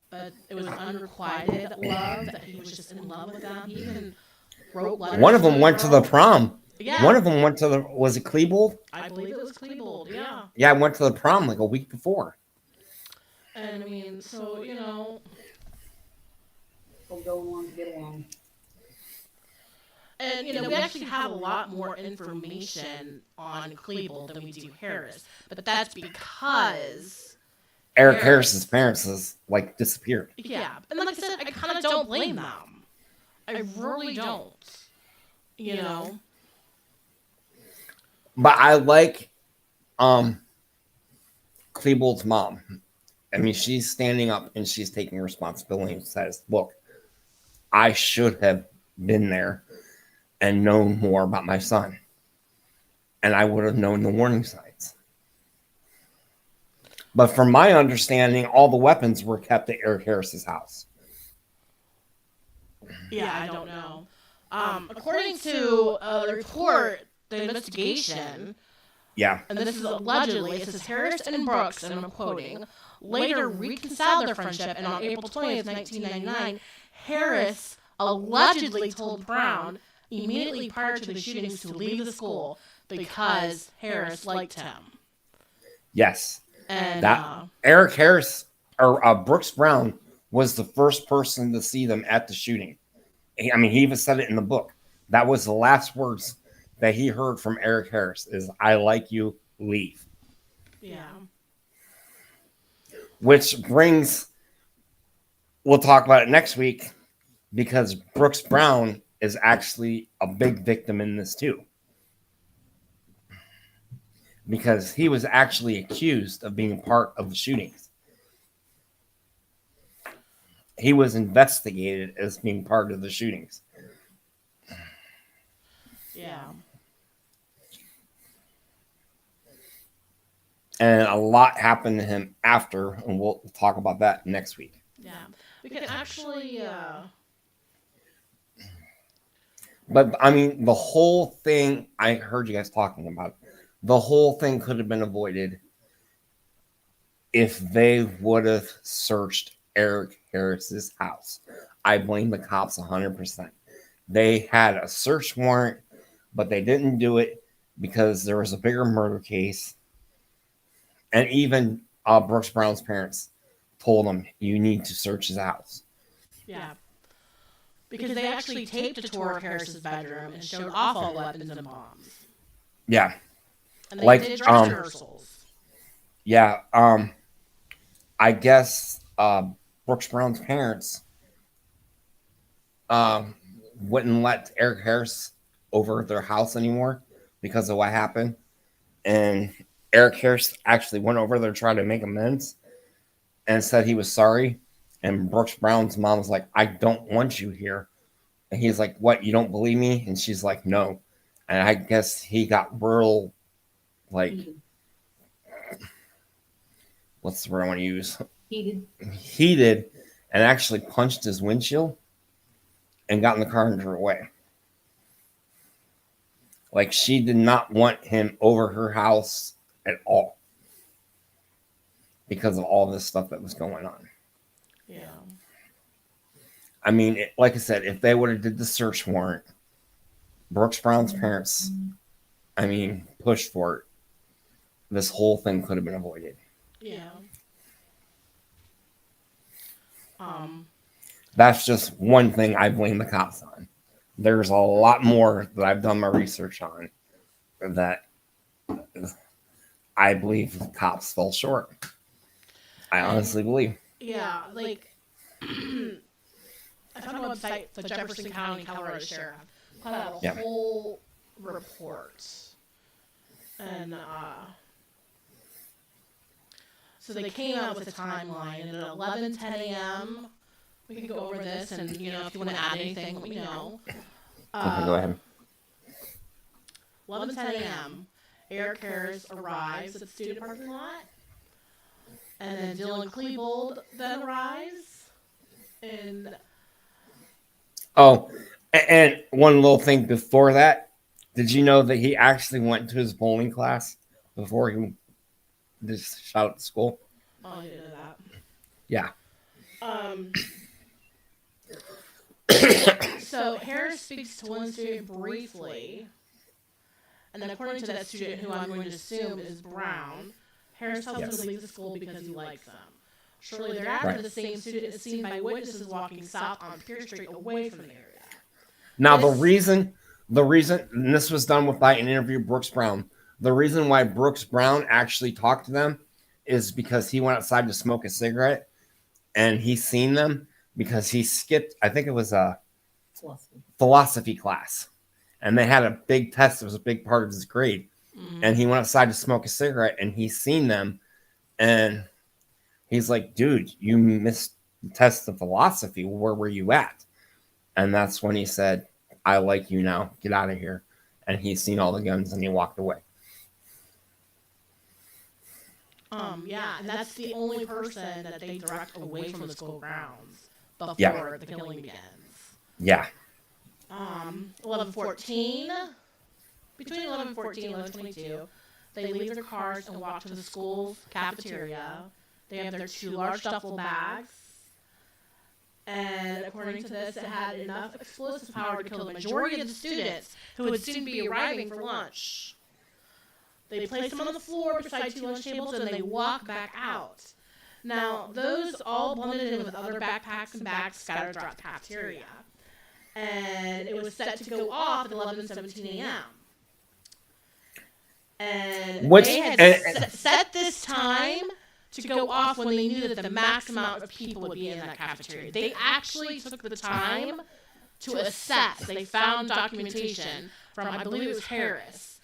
but it was unrequited love, that he was just in love with them. He even wrote letters. One of to them the went to the girl. prom. Yeah. One of them went to the, was it Klebold? I believe it was Klebold, yeah. Yeah, I went to the prom like a week before. And I mean, so, We'll go along, get along. and, we actually have a lot more information on Klebold than we do Harris. But that's because Eric Harris's parents is like disappeared. yeah. And like I said, I kind of don't blame them. I really don't. But I like Klebold's mom. I mean, she's standing up and she's taking responsibility and says, look, I should have been there and known more about my son. And I would have known the warning signs. But from my understanding, all the weapons were kept at Eric Harris's house. Yeah, I don't know. According to the report, the investigation, Yeah. and this is allegedly, it says Harris and Brooks, and I'm quoting, later reconciled their friendship, and on April 20th, 1999, Harris allegedly told Brown immediately prior to the shootings to leave the school because Harris liked him. Yes. And that Eric Harris or Brooks Brown was the first person to see them at the shooting. He even said it in the book. That was the last words that he heard from Eric Harris is, I like you, leave. Yeah. Which brings, we'll talk about it next week, because Brooks Brown is actually a big victim in this too. Because he was actually accused of being part of the shootings. He was investigated as being part of the shootings. Yeah. And a lot happened to him after, and we'll talk about that next week. Yeah. We can actually... But, I mean, the whole thing, I heard you guys talking about, the whole thing could have been avoided if they would have searched Eric Harris's house. I blame the cops 100%. They had a search warrant, but they didn't do it because there was a bigger murder case. And even Brooks Brown's parents told him, you need to search his house. Yeah. Because they actually taped a tour of Harris's bedroom and showed off all weapons and bombs. Yeah. And they did dress rehearsals. Yeah. I guess Brooks Brown's parents wouldn't let Eric Harris over at their house anymore because of what happened. And Eric Harris actually went over there to try to make amends and said he was sorry. And Brooks Brown's mom was like, I don't want you here. And he's like, what, you don't believe me? And she's like, no. And I guess he got real, like, what's the word I want to use? Heated. Heated, and actually punched his windshield. and got in the car and drove away. Like, she did not want him over her house at all because of all this stuff that was going on. Yeah. I mean, like I said, if they would have did the search warrant, Brooks Brown's parents, I mean, pushed for it, this whole thing could have been avoided. Yeah. That's just one thing I blame the cops on. There's a lot more that I've done my research on that I believe the cops fell short. I honestly believe. Yeah, like I found a website, the Jefferson County, Colorado Sheriff, put out a whole report, and so they came out with a timeline, and at 11:10 a.m. we can go over this, and if you want to add anything, let me know. Okay, go ahead. 11:10 a.m. Eric Harris arrives at the student parking lot, and then Dylan Klebold then arrives, and Oh, and one little thing before that, did you know that he actually went to his bowling class before he just shot at school? oh, I didn't know that. Yeah. So Harris speaks to one student briefly, and then according to that student, who I'm going to assume is Brown, Harris tells him to leave the school because he likes them. Shortly thereafter, the same student is seen by witnesses walking south on Pierce Street away from the area. Now, the reason, and this was done by an interview with Brooks Brown, the reason why Brooks Brown actually talked to them is because he went outside to smoke a cigarette, and he seen them because he skipped, I think it was a philosophy class, and they had a big test. It was a big part of his grade, and he went outside to smoke a cigarette, and he seen them, and he's like, dude, you missed the test of philosophy. Where were you at? And that's when he said, I like you now. Get out of here. And he's seen all the guns and he walked away. Yeah, and that's the only person that they direct away from the school grounds before the killing begins. Yeah. 11:14, between 11:14 and 11:22, they leave their cars and walk to the school's cafeteria. They have their 2 large duffel bags, and according to this, it had enough explosive power to kill the majority of the students who would soon be arriving for lunch. They place them on the floor beside 2 lunch tables, and they walk back out. Now, those all blended in with other backpacks and bags scattered throughout the cafeteria, and it was set to go off at 11:17 a.m. And they had set this time to go off when they knew that the max amount of people would be in that cafeteria. They actually took the time to assess. They found documentation from, I believe it was Harris,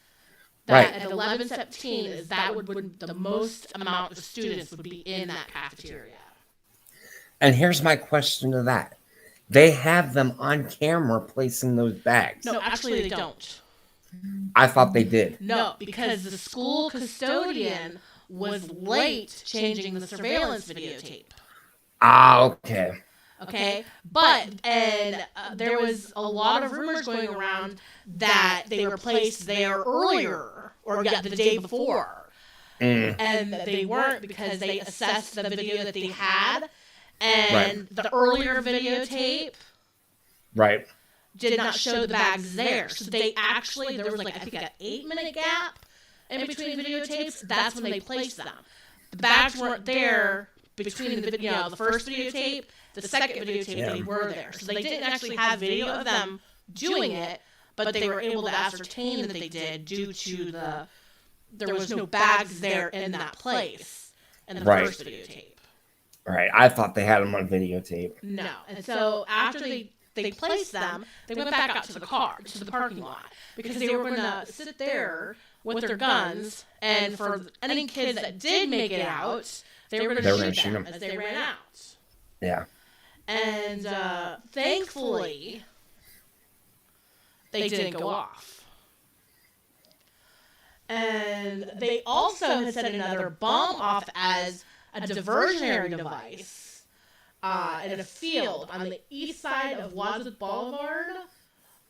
that at 11:17 that would the most amount of students would be in that cafeteria. And here's my question to that. They have them on camera placing those bags. No, actually they don't. I thought they did. No, because the school custodian was late changing the surveillance videotape. Ah, okay. Okay, but there was a lot of rumors going around that they were placed there earlier, or the day before, and they weren't because they assessed the video that they had, and the earlier videotape, did not show the bags there. So they actually, there was like, I think, an 8-minute gap in between videotapes. That's when they placed them. The bags weren't there between the first videotape, the second videotape. They were there, so they didn't actually have video of them doing it, but they were able to ascertain that they did due to there was no bags there in that place in the first videotape. Right, I thought they had them on videotape. No, and so after they placed them, they went back out to the parking lot, because they were going to sit there with their guns, and for any kids that did make it out, they were going to shoot them as they ran out. Yeah. And thankfully, they didn't go off. And they also had set another bomb off as a diversionary device in a field on the east side of Wadsworth Boulevard,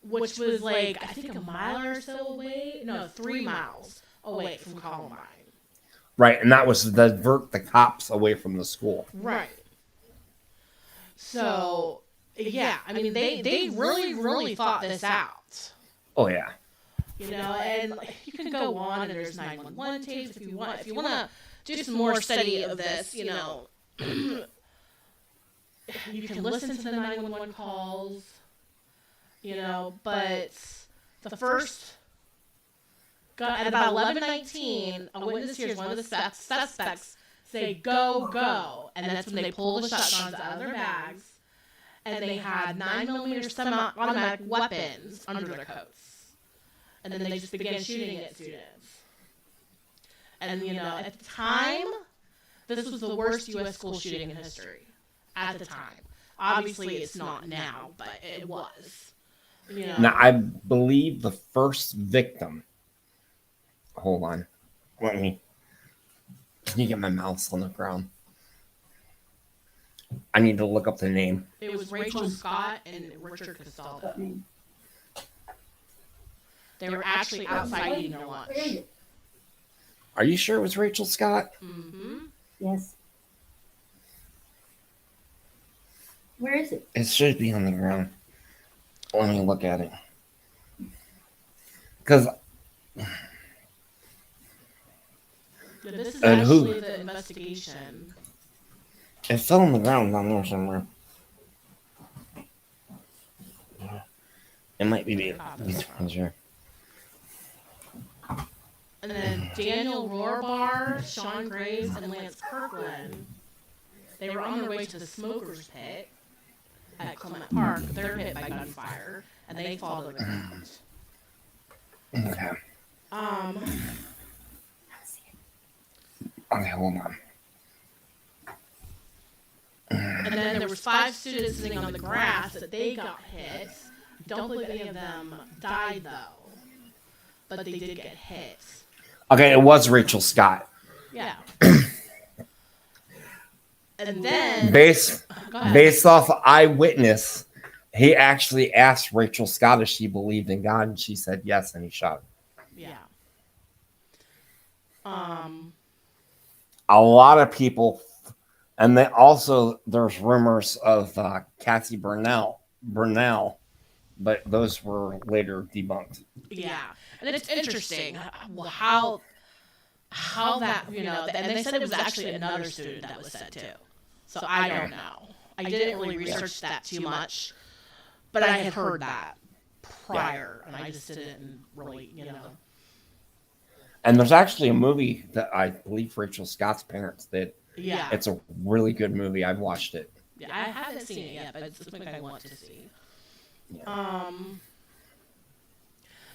which was like, I think a mile or so away. No, 3 miles away from Columbine. Right, and that was to divert the cops away from the school. Right. So, yeah, I mean, they really thought this out. Oh yeah. You know, and you can go on, and there's 911 tapes if you want. If you want to do some more study of this, you know, you can listen to the 911 calls, you know, but the first, at about 11:19, a witness hears one of the suspects say, "Go, go," and that's when they pull the shotguns out of their bags, and they had 9mm semi-automatic weapons under their coats. And then they just began shooting at students. And, you know, at the time, this was the worst U.S. school shooting in history. At the time. Obviously, it's not now, but it was. You know. Now, I believe the first victim. Hold on. Can you get my mouse on the ground? I need to look up the name. It was Rachel Scott and Richard Castaldo. They were actually outside eating their lunch. Are you sure it was Rachel Scott? Mm-hmm. Yes. Where is it? It should be on the ground. Let me look at it. Because This is And who? actually the investigation. it fell on the ground down there somewhere. It might be here. And then Daniel Rohrbar, Sean Graves, and Lance Kirkland, they were on their way to the smokers pit at Clement Park. They're hit by gunfire, and they fall to the ground. Okay. Okay, hold on. And then there was 5 students sitting on the grass that they got hit. Don't believe any of them died, though. But they did get hit. Okay, it was Rachel Scott. Yeah. And then... Based off eyewitness, he actually asked Rachel Scott if she believed in God, and she said yes, and he shot her. Yeah. A lot of people, and then also there's rumors of Cassie Burnell, but those were later debunked. Yeah, and it's interesting how that, you know, and they said it was actually another student that was said too. So I don't know. I didn't really research that too much, but I had heard that prior, and I just didn't really, you know. And there's actually a movie that I believe Rachel Scott's parents did. Yeah. It's a really good movie. I've watched it. Yeah, I haven't seen it yet, but it's something I want to see. Yeah.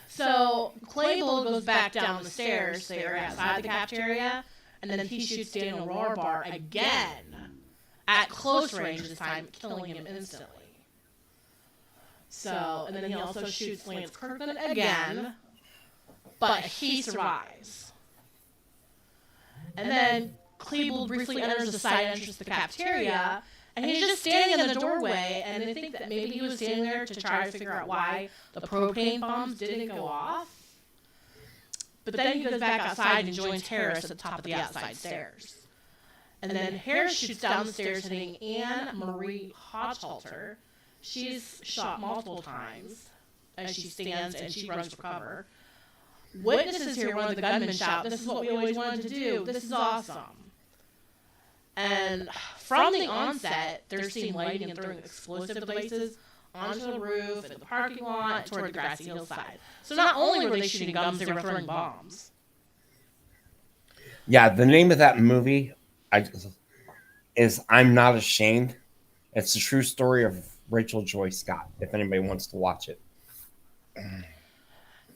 So Claybull goes back down the stairs. They are outside the cafeteria, and then he shoots Daniel Rohrbar again at close range this time, killing him instantly. So, and then he also shoots Lance Kirkland again, but he survives. And then Claybull briefly enters the side entrance to the cafeteria, and he's just standing in the doorway, and they think that maybe he was standing there to try to figure out why the propane bombs didn't go off. But then he goes back outside and joins Harris at the top of the outside stairs. And then Harris shoots down the stairs, hitting Anne Marie Hochhalter. She's shot multiple times as she stands and she runs for cover. Witnesses hear one of the gunmen shout, "This is what we always wanted to do. This is awesome." And from the onset, they're seen lighting and throwing explosive devices onto the roof, in the parking lot, toward the grassy hillside. So not only were they shooting guns, they were throwing bombs. Yeah, the name of that movie is I'm Not Ashamed. It's the true story of Rachel Joy Scott, if anybody wants to watch it.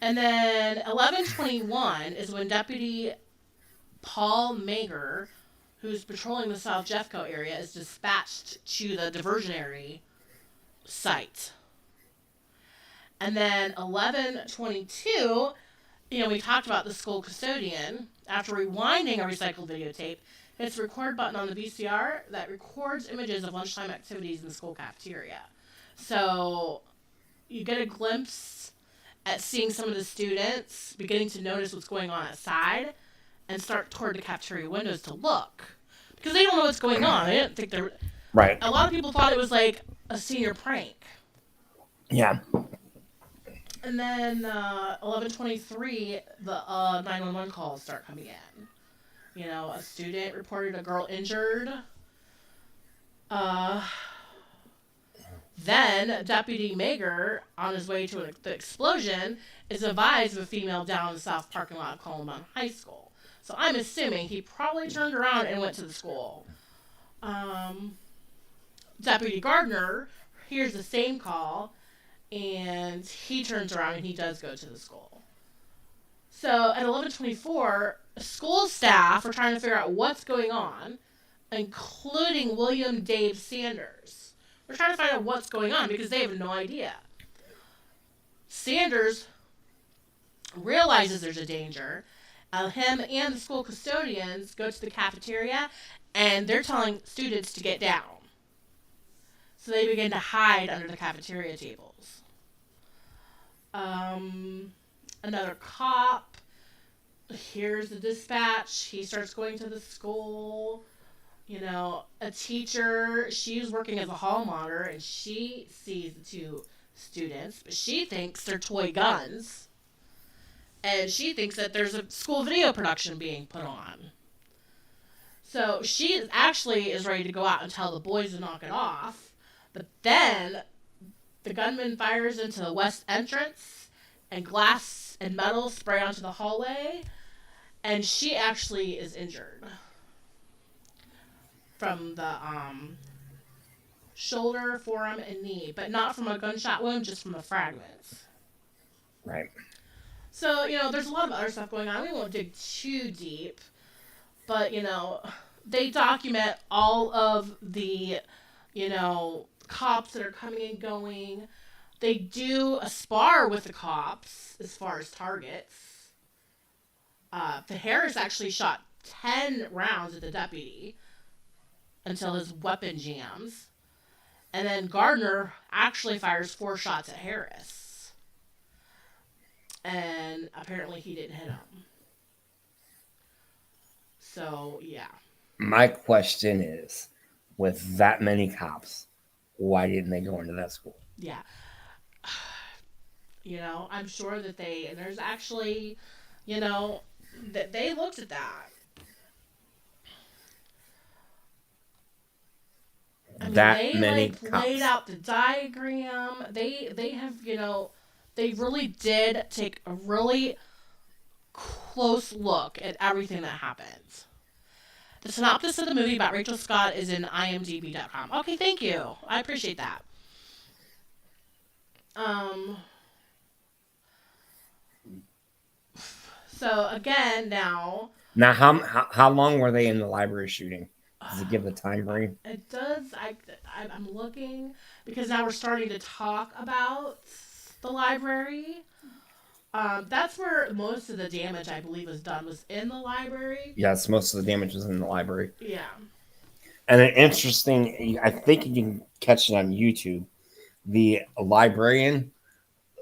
And then 11:21 is when Deputy Paul Mager, who's patrolling the South Jeffco area, is dispatched to the diversionary site. And then 11:22, we talked about the school custodian. After rewinding a recycled videotape, hits the record button on the VCR that records images of lunchtime activities in the school cafeteria. So you get a glimpse at seeing some of the students beginning to notice what's going on outside and start toward the cafeteria windows to look. Because they don't know what's going on. They didn't think they're... Right. A lot of people thought it was like a senior prank. Yeah. And then 11:23, the 911 calls start coming in. You know, a student reported a girl injured. Then Deputy Mager, on his way to the explosion, is advised of a female down in the south parking lot of Columbine High School. So I'm assuming he probably turned around and went to the school. Deputy Gardner hears the same call, and he turns around and he does go to the school. So at 11:24, school staff are trying to figure out what's going on, including William Dave Sanders. They're trying to find out what's going on because they have no idea. Sanders realizes there's a danger. Him and the school custodians go to the cafeteria, and they're telling students to get down. So they begin to hide under the cafeteria tables. Another cop hears the dispatch. He starts going to the school. You know, a teacher, she's working as a hall monitor, and she sees the two students, but she thinks they're toy guns. And she thinks that there's a school video production being put on. So she is ready to go out and tell the boys to knock it off. But then the gunman fires into the west entrance, and glass and metal spray onto the hallway, and she actually is injured from the shoulder, forearm, and knee, but not from a gunshot wound, just from the fragments. Right. So, you know, there's a lot of other stuff going on. We won't dig too deep, but, you know, they document all of the, you know, cops that are coming and going. They do a spar with the cops as far as targets. The Harris actually shot 10 rounds at the deputy until his weapon jams. And then Gardner actually fires 4 shots at Harris. And apparently he didn't hit him. So, yeah. My question is, with that many cops, why didn't they go into that school? Yeah. You know, I'm sure that and there's actually, you know, that they looked at that. I mean, That many cops. cops. Laid out the diagram. They have, you know, they really did take a really close look at everything that happened. The synopsis of the movie about Rachel Scott is in imdb.com. Okay, thank you. I appreciate that. So again, now how long were they in the library shooting? Does it give the time frame? it does. I'm looking because now we're starting to talk about the library. That's where most of the damage, I believe, was done, was in the library. Yes, most of the damage was in the library. Yeah. And an interesting, I think you can catch it on YouTube, the librarian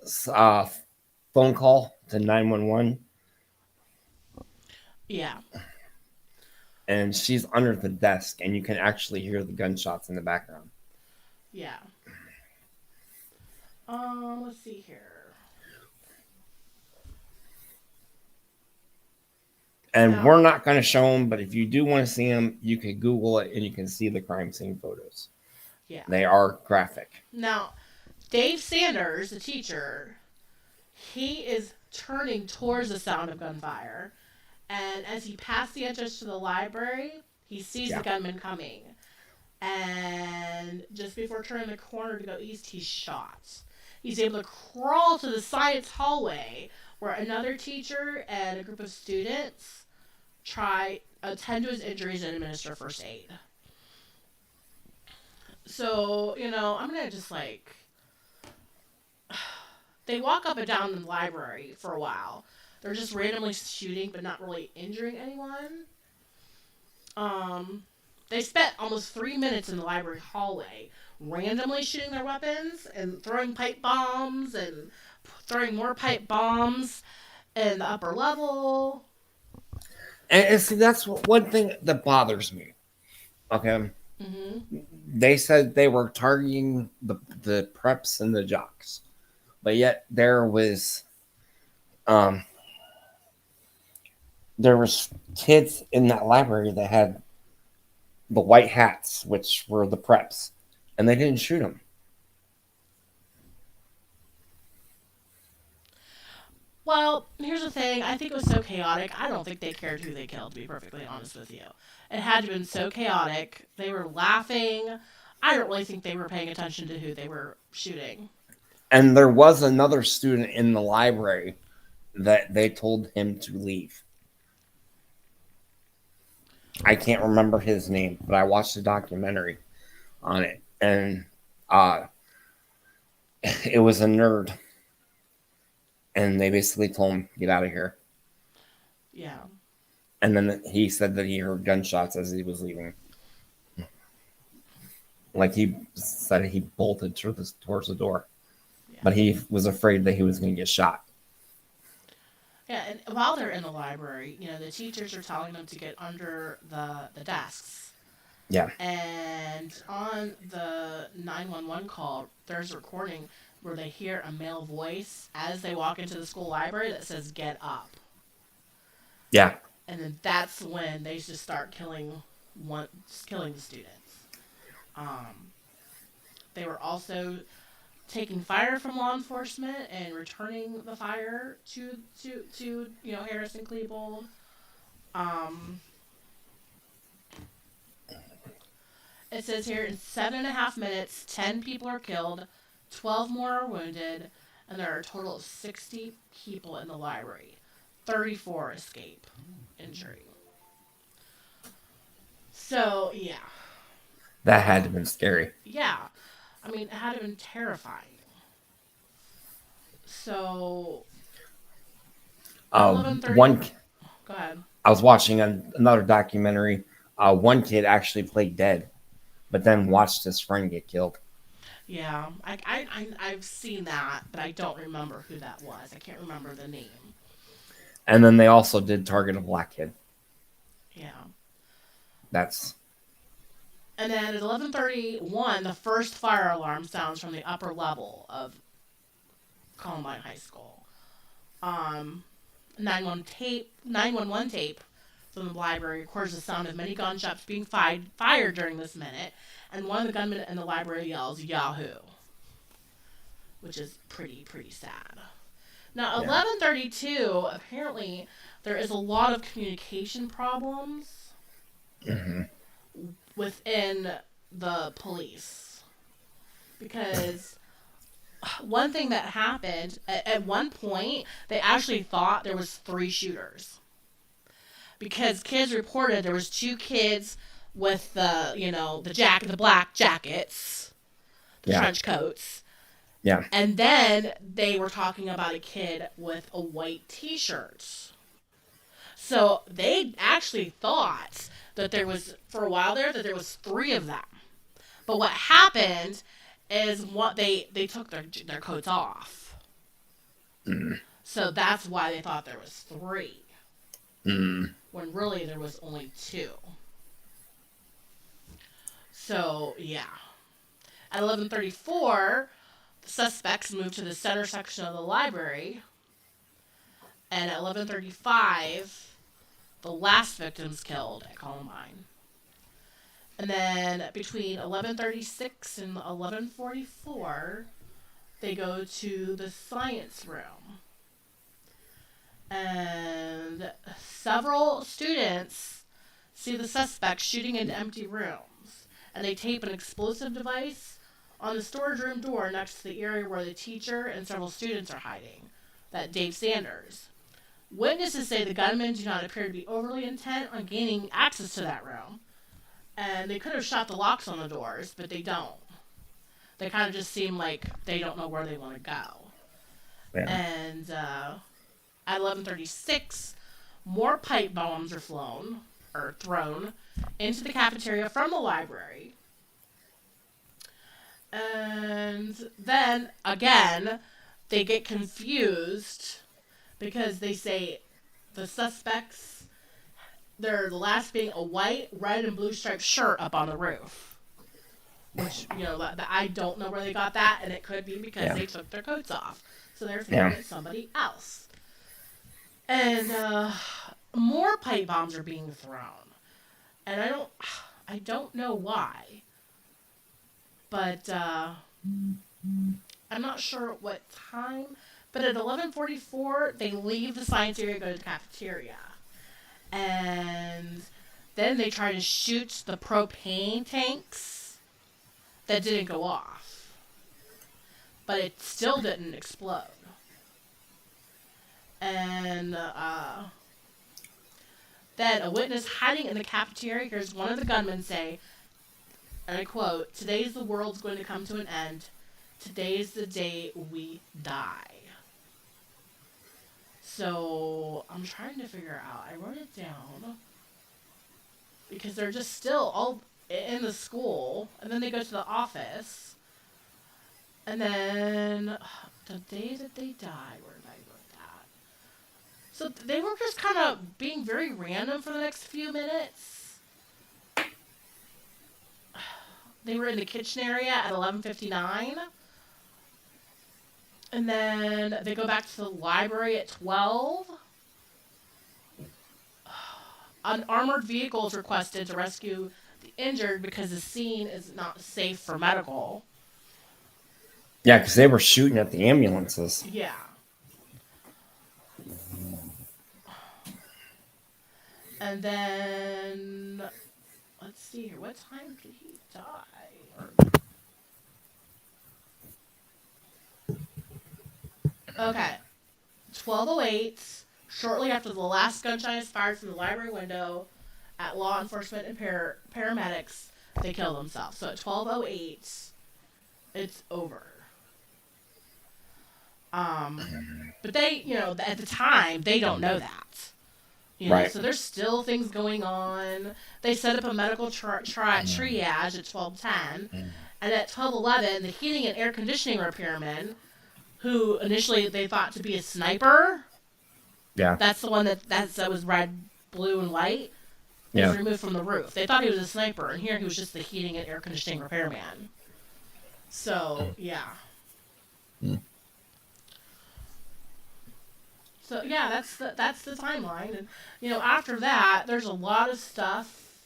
phone call to 911. Yeah. And she's under the desk, and you can actually hear the gunshots in the background. Yeah. Let's see here. And No. we're not going to show them, but if you do want to see them, you can Google it, and you can see the crime scene photos. Yeah. They are graphic. Now, Dave Sanders, the teacher, he is turning towards the sound of gunfire. And as he passed the entrance to the library, he sees the gunman coming. And just before turning the corner to go east, he's shot. He's able to crawl to the science hallway where another teacher and a group of students attend to his injuries and administer first aid. So, you know, I'm going to just they walk up and down the library for a while. They're just randomly shooting, but not really injuring anyone. Um, they spent almost 3 minutes in the library hallway, randomly shooting their weapons and throwing pipe bombs and throwing more pipe bombs in the upper level. And see, that's one thing that bothers me. Okay, Hmm. they said they were targeting the preps and the jocks, but yet um there was kids in that library that had the white hats, which were the preps, and they didn't shoot them. Well, here's the thing. I think it was so chaotic. I don't think they cared who they killed, to be perfectly honest with you. It had to have been so chaotic. They were laughing. I don't really think they were paying attention to who they were shooting. And there was another student in the library that they told him to leave. I can't remember his name, but I watched a documentary on it, and uh, it was a nerd, and they basically told him get out of here. Yeah. And then he said that he heard gunshots as he was leaving. Like he said, he bolted towards the door, Yeah. but he was afraid that he was going to get shot. Yeah, and while they're in the library, the teachers are telling them to get under the desks. Yeah, And on the 911 call, there's a recording where they hear a male voice as they walk into the school library that says, "Get up." yeah, And then that's when they just start killing the students. Um, they were also taking fire from law enforcement and returning the fire to Harris and Klebold. Um, it says here in 7.5 minutes, 10 people are killed, 12 more are wounded, and there are a total of 60 people in the library. 34 escape injury. So yeah, that had to have been scary. yeah. I mean, it had to have been terrifying. So Uh, 11:30. one, Go ahead. I was watching another documentary. One kid actually played dead, but then watched his friend get killed. Yeah, I've seen that, but I don't remember who that was. I can't remember the name. And then they also did target a black kid. Yeah. That's And then at 11:31, the first fire alarm sounds from the upper level of Columbine High School. 911 tape from the library records the sound of many gunshots being fired during this minute, and one of the gunmen in the library yells "Yahoo!" which is pretty sad. Now, yeah. 11:32. Apparently, there is a lot of communication problems Mm-hmm. within the police because one thing that happened at one point they actually thought there was 3 shooters because kids reported there was 2 kids with the black jackets, the Yeah. trench coats. Yeah. And then they were talking about a kid with a white t-shirt. So they actually thought that there was, for a while there, that there was 3 of them. But what happened is they took their coats off. Mm. So that's why they thought there was 3. Mm. When really there was only 2. So, yeah. At 11:34, the suspects moved to the center section of the library. And at 11:35, the last victims killed at Columbine. And then between 11:36 and 11:44, they go to the science room. And several students see the suspects shooting into empty rooms. And they tape an explosive device on the storage room door next to the area where the teacher and several students are hiding. That Dave Sanders. Witnesses say the gunmen do not appear to be overly intent on gaining access to that room. And they could have shot the locks on the doors, but they don't. They kind of just seem like they don't know where they want to go. Yeah. And at 11:36, more pipe bombs are flown. or thrown into the cafeteria from the library. And then again, they get confused because they say the suspects, they're the last being a white, red, and blue striped shirt up on the roof. Which, I don't know where they got that, and it could be because they took their coats off. So they're thinking it's somebody else. And more pipe bombs are being thrown. And I don't know why. But I'm not sure what time. But at 11:44, they leave the science area and go to the cafeteria. And then they try to shoot the propane tanks that didn't go off. But it still didn't explode. And then a witness hiding in the cafeteria hears one of the gunmen say, and I quote, "Today's the world's going to come to an end. Today's the day we die." So I'm trying to figure out. I wrote it down because they're just still all in the school, and then they go to the office, and then the day that they die, where did I write that? So they were just kind of being very random for the next few minutes. They were in the kitchen area at 11:59. And then they go back to the library at 12. An armored vehicle is requested to rescue the injured because the scene is not safe for medical. Yeah, because they were shooting at the ambulances. Yeah. And then, let's see here. What time did he die? Okay. 12:08. Shortly after the last gunshot is fired from the library window at law enforcement and paramedics, they kill themselves. So at 12:08, it's over. But they, at the time, they don't know that. Right. So there's still things going on. They set up a medical triage at 12:10. And at 12:11, the heating and air conditioning repairman, who initially they thought to be a sniper. Yeah. That's the one that was red, blue, and white. He was removed from the roof. They thought he was a sniper, and here he was just the heating and air conditioning repairman. So, yeah. So, yeah, that's the timeline. And, after that, there's a lot of stuff,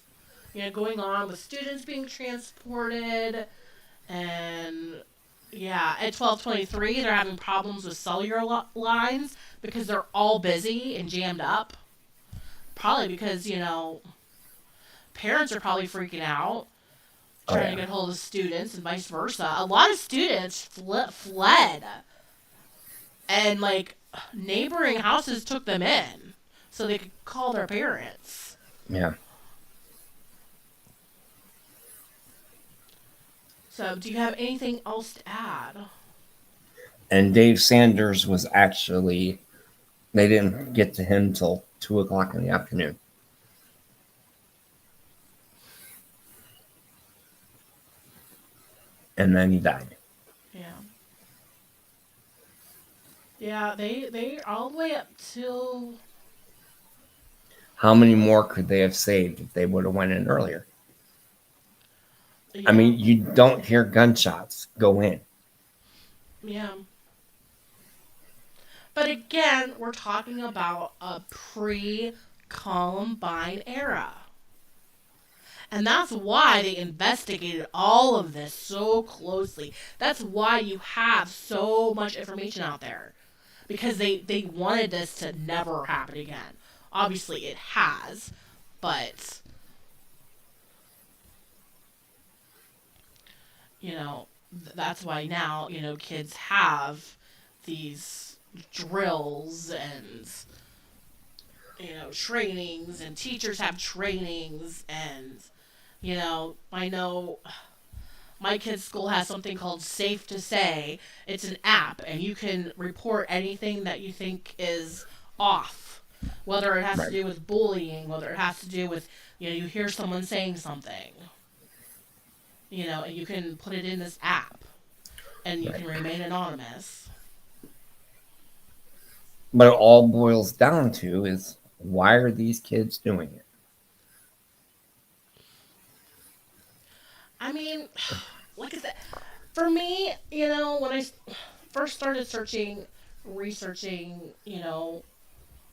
going on with students being transported. And, yeah, at 12:23, they're having problems with cellular lines because they're all busy and jammed up. Probably because, parents are probably freaking out, trying to get hold of students and vice versa. A lot of students fled. And, neighboring houses took them in so they could call their parents. Yeah. So, do you have anything else to add? And Dave Sanders was actually, they didn't get to him till 2:00 in the afternoon. And then he died. Yeah. Yeah, they all the way up till... How many more could they have saved if they would have went in earlier? Yeah. I mean, you don't hear gunshots go in. Yeah. But again, we're talking about a pre-Columbine era. And that's why they investigated all of this so closely. That's why you have so much information out there. Because they wanted this to never happen again. Obviously, it has. But, that's why now, kids have these drills and, trainings, and teachers have trainings, and, I know my kid's school has something called Safe to Say. It's an app, and you can report anything that you think is off. Whether it has to Right. do with bullying, whether it has to do with, you hear someone saying something, and you can put it in this app and you Right. can remain anonymous. But it all boils down to is why are these kids doing it? I mean, like I said, for me, when I first started researching,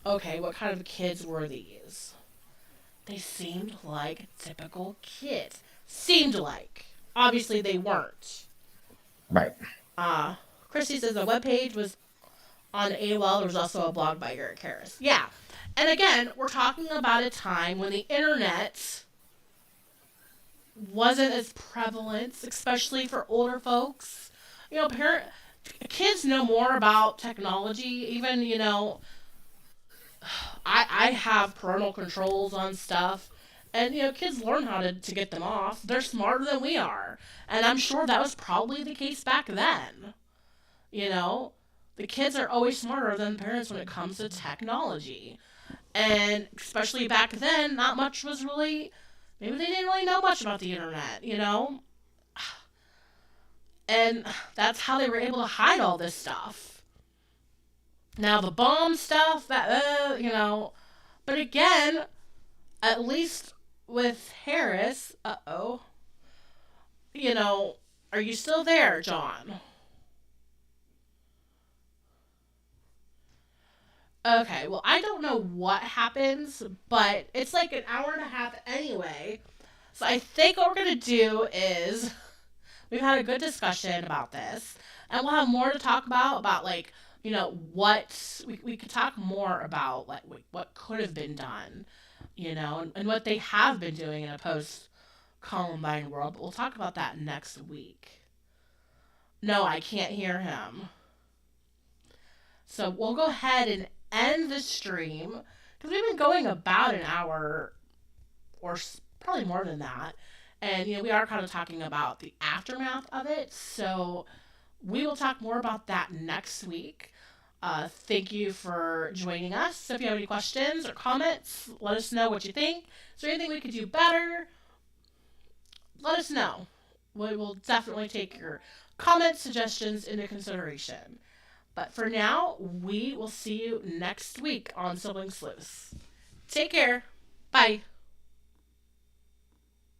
okay, what kind of kids were these? They seemed like typical kids. Seemed like. Obviously, they weren't. Right. Uh, Christy says the webpage was on AOL. There was also a blog by Eric Harris. Yeah. And again, we're talking about a time when the internet wasn't as prevalent, especially for older folks. Kids know more about technology. Even, I have parental controls on stuff. And, kids learn how to get them off. They're smarter than we are. And I'm sure that was probably the case back then. You know, the kids are always smarter than parents when it comes to technology. And especially back then, not much was really, maybe they didn't really know much about the internet. And that's how they were able to hide all this stuff. Now, the bomb stuff, but again, at least with Harris, you know, are you still there, John? Okay, well, I don't know what happens, but it's like an hour and a half anyway. So I think what we're going to do is we've had a good discussion about this, and we'll have more to talk about like, what we could talk more about, like, what could have been done, and what they have been doing in a post Columbine world. But we'll talk about that next week. No, I can't hear him. So we'll go ahead and end the stream because we've been going about an hour or probably more than that. And, we are kind of talking about the aftermath of it. So we will talk more about that next week. Thank you for joining us. So if you have any questions or comments, let us know what you think. Is there anything we could do better? Let us know. We will definitely take your comments, suggestions into consideration. But for now, we will see you next week on Sibling Sleuths. Take care. Bye.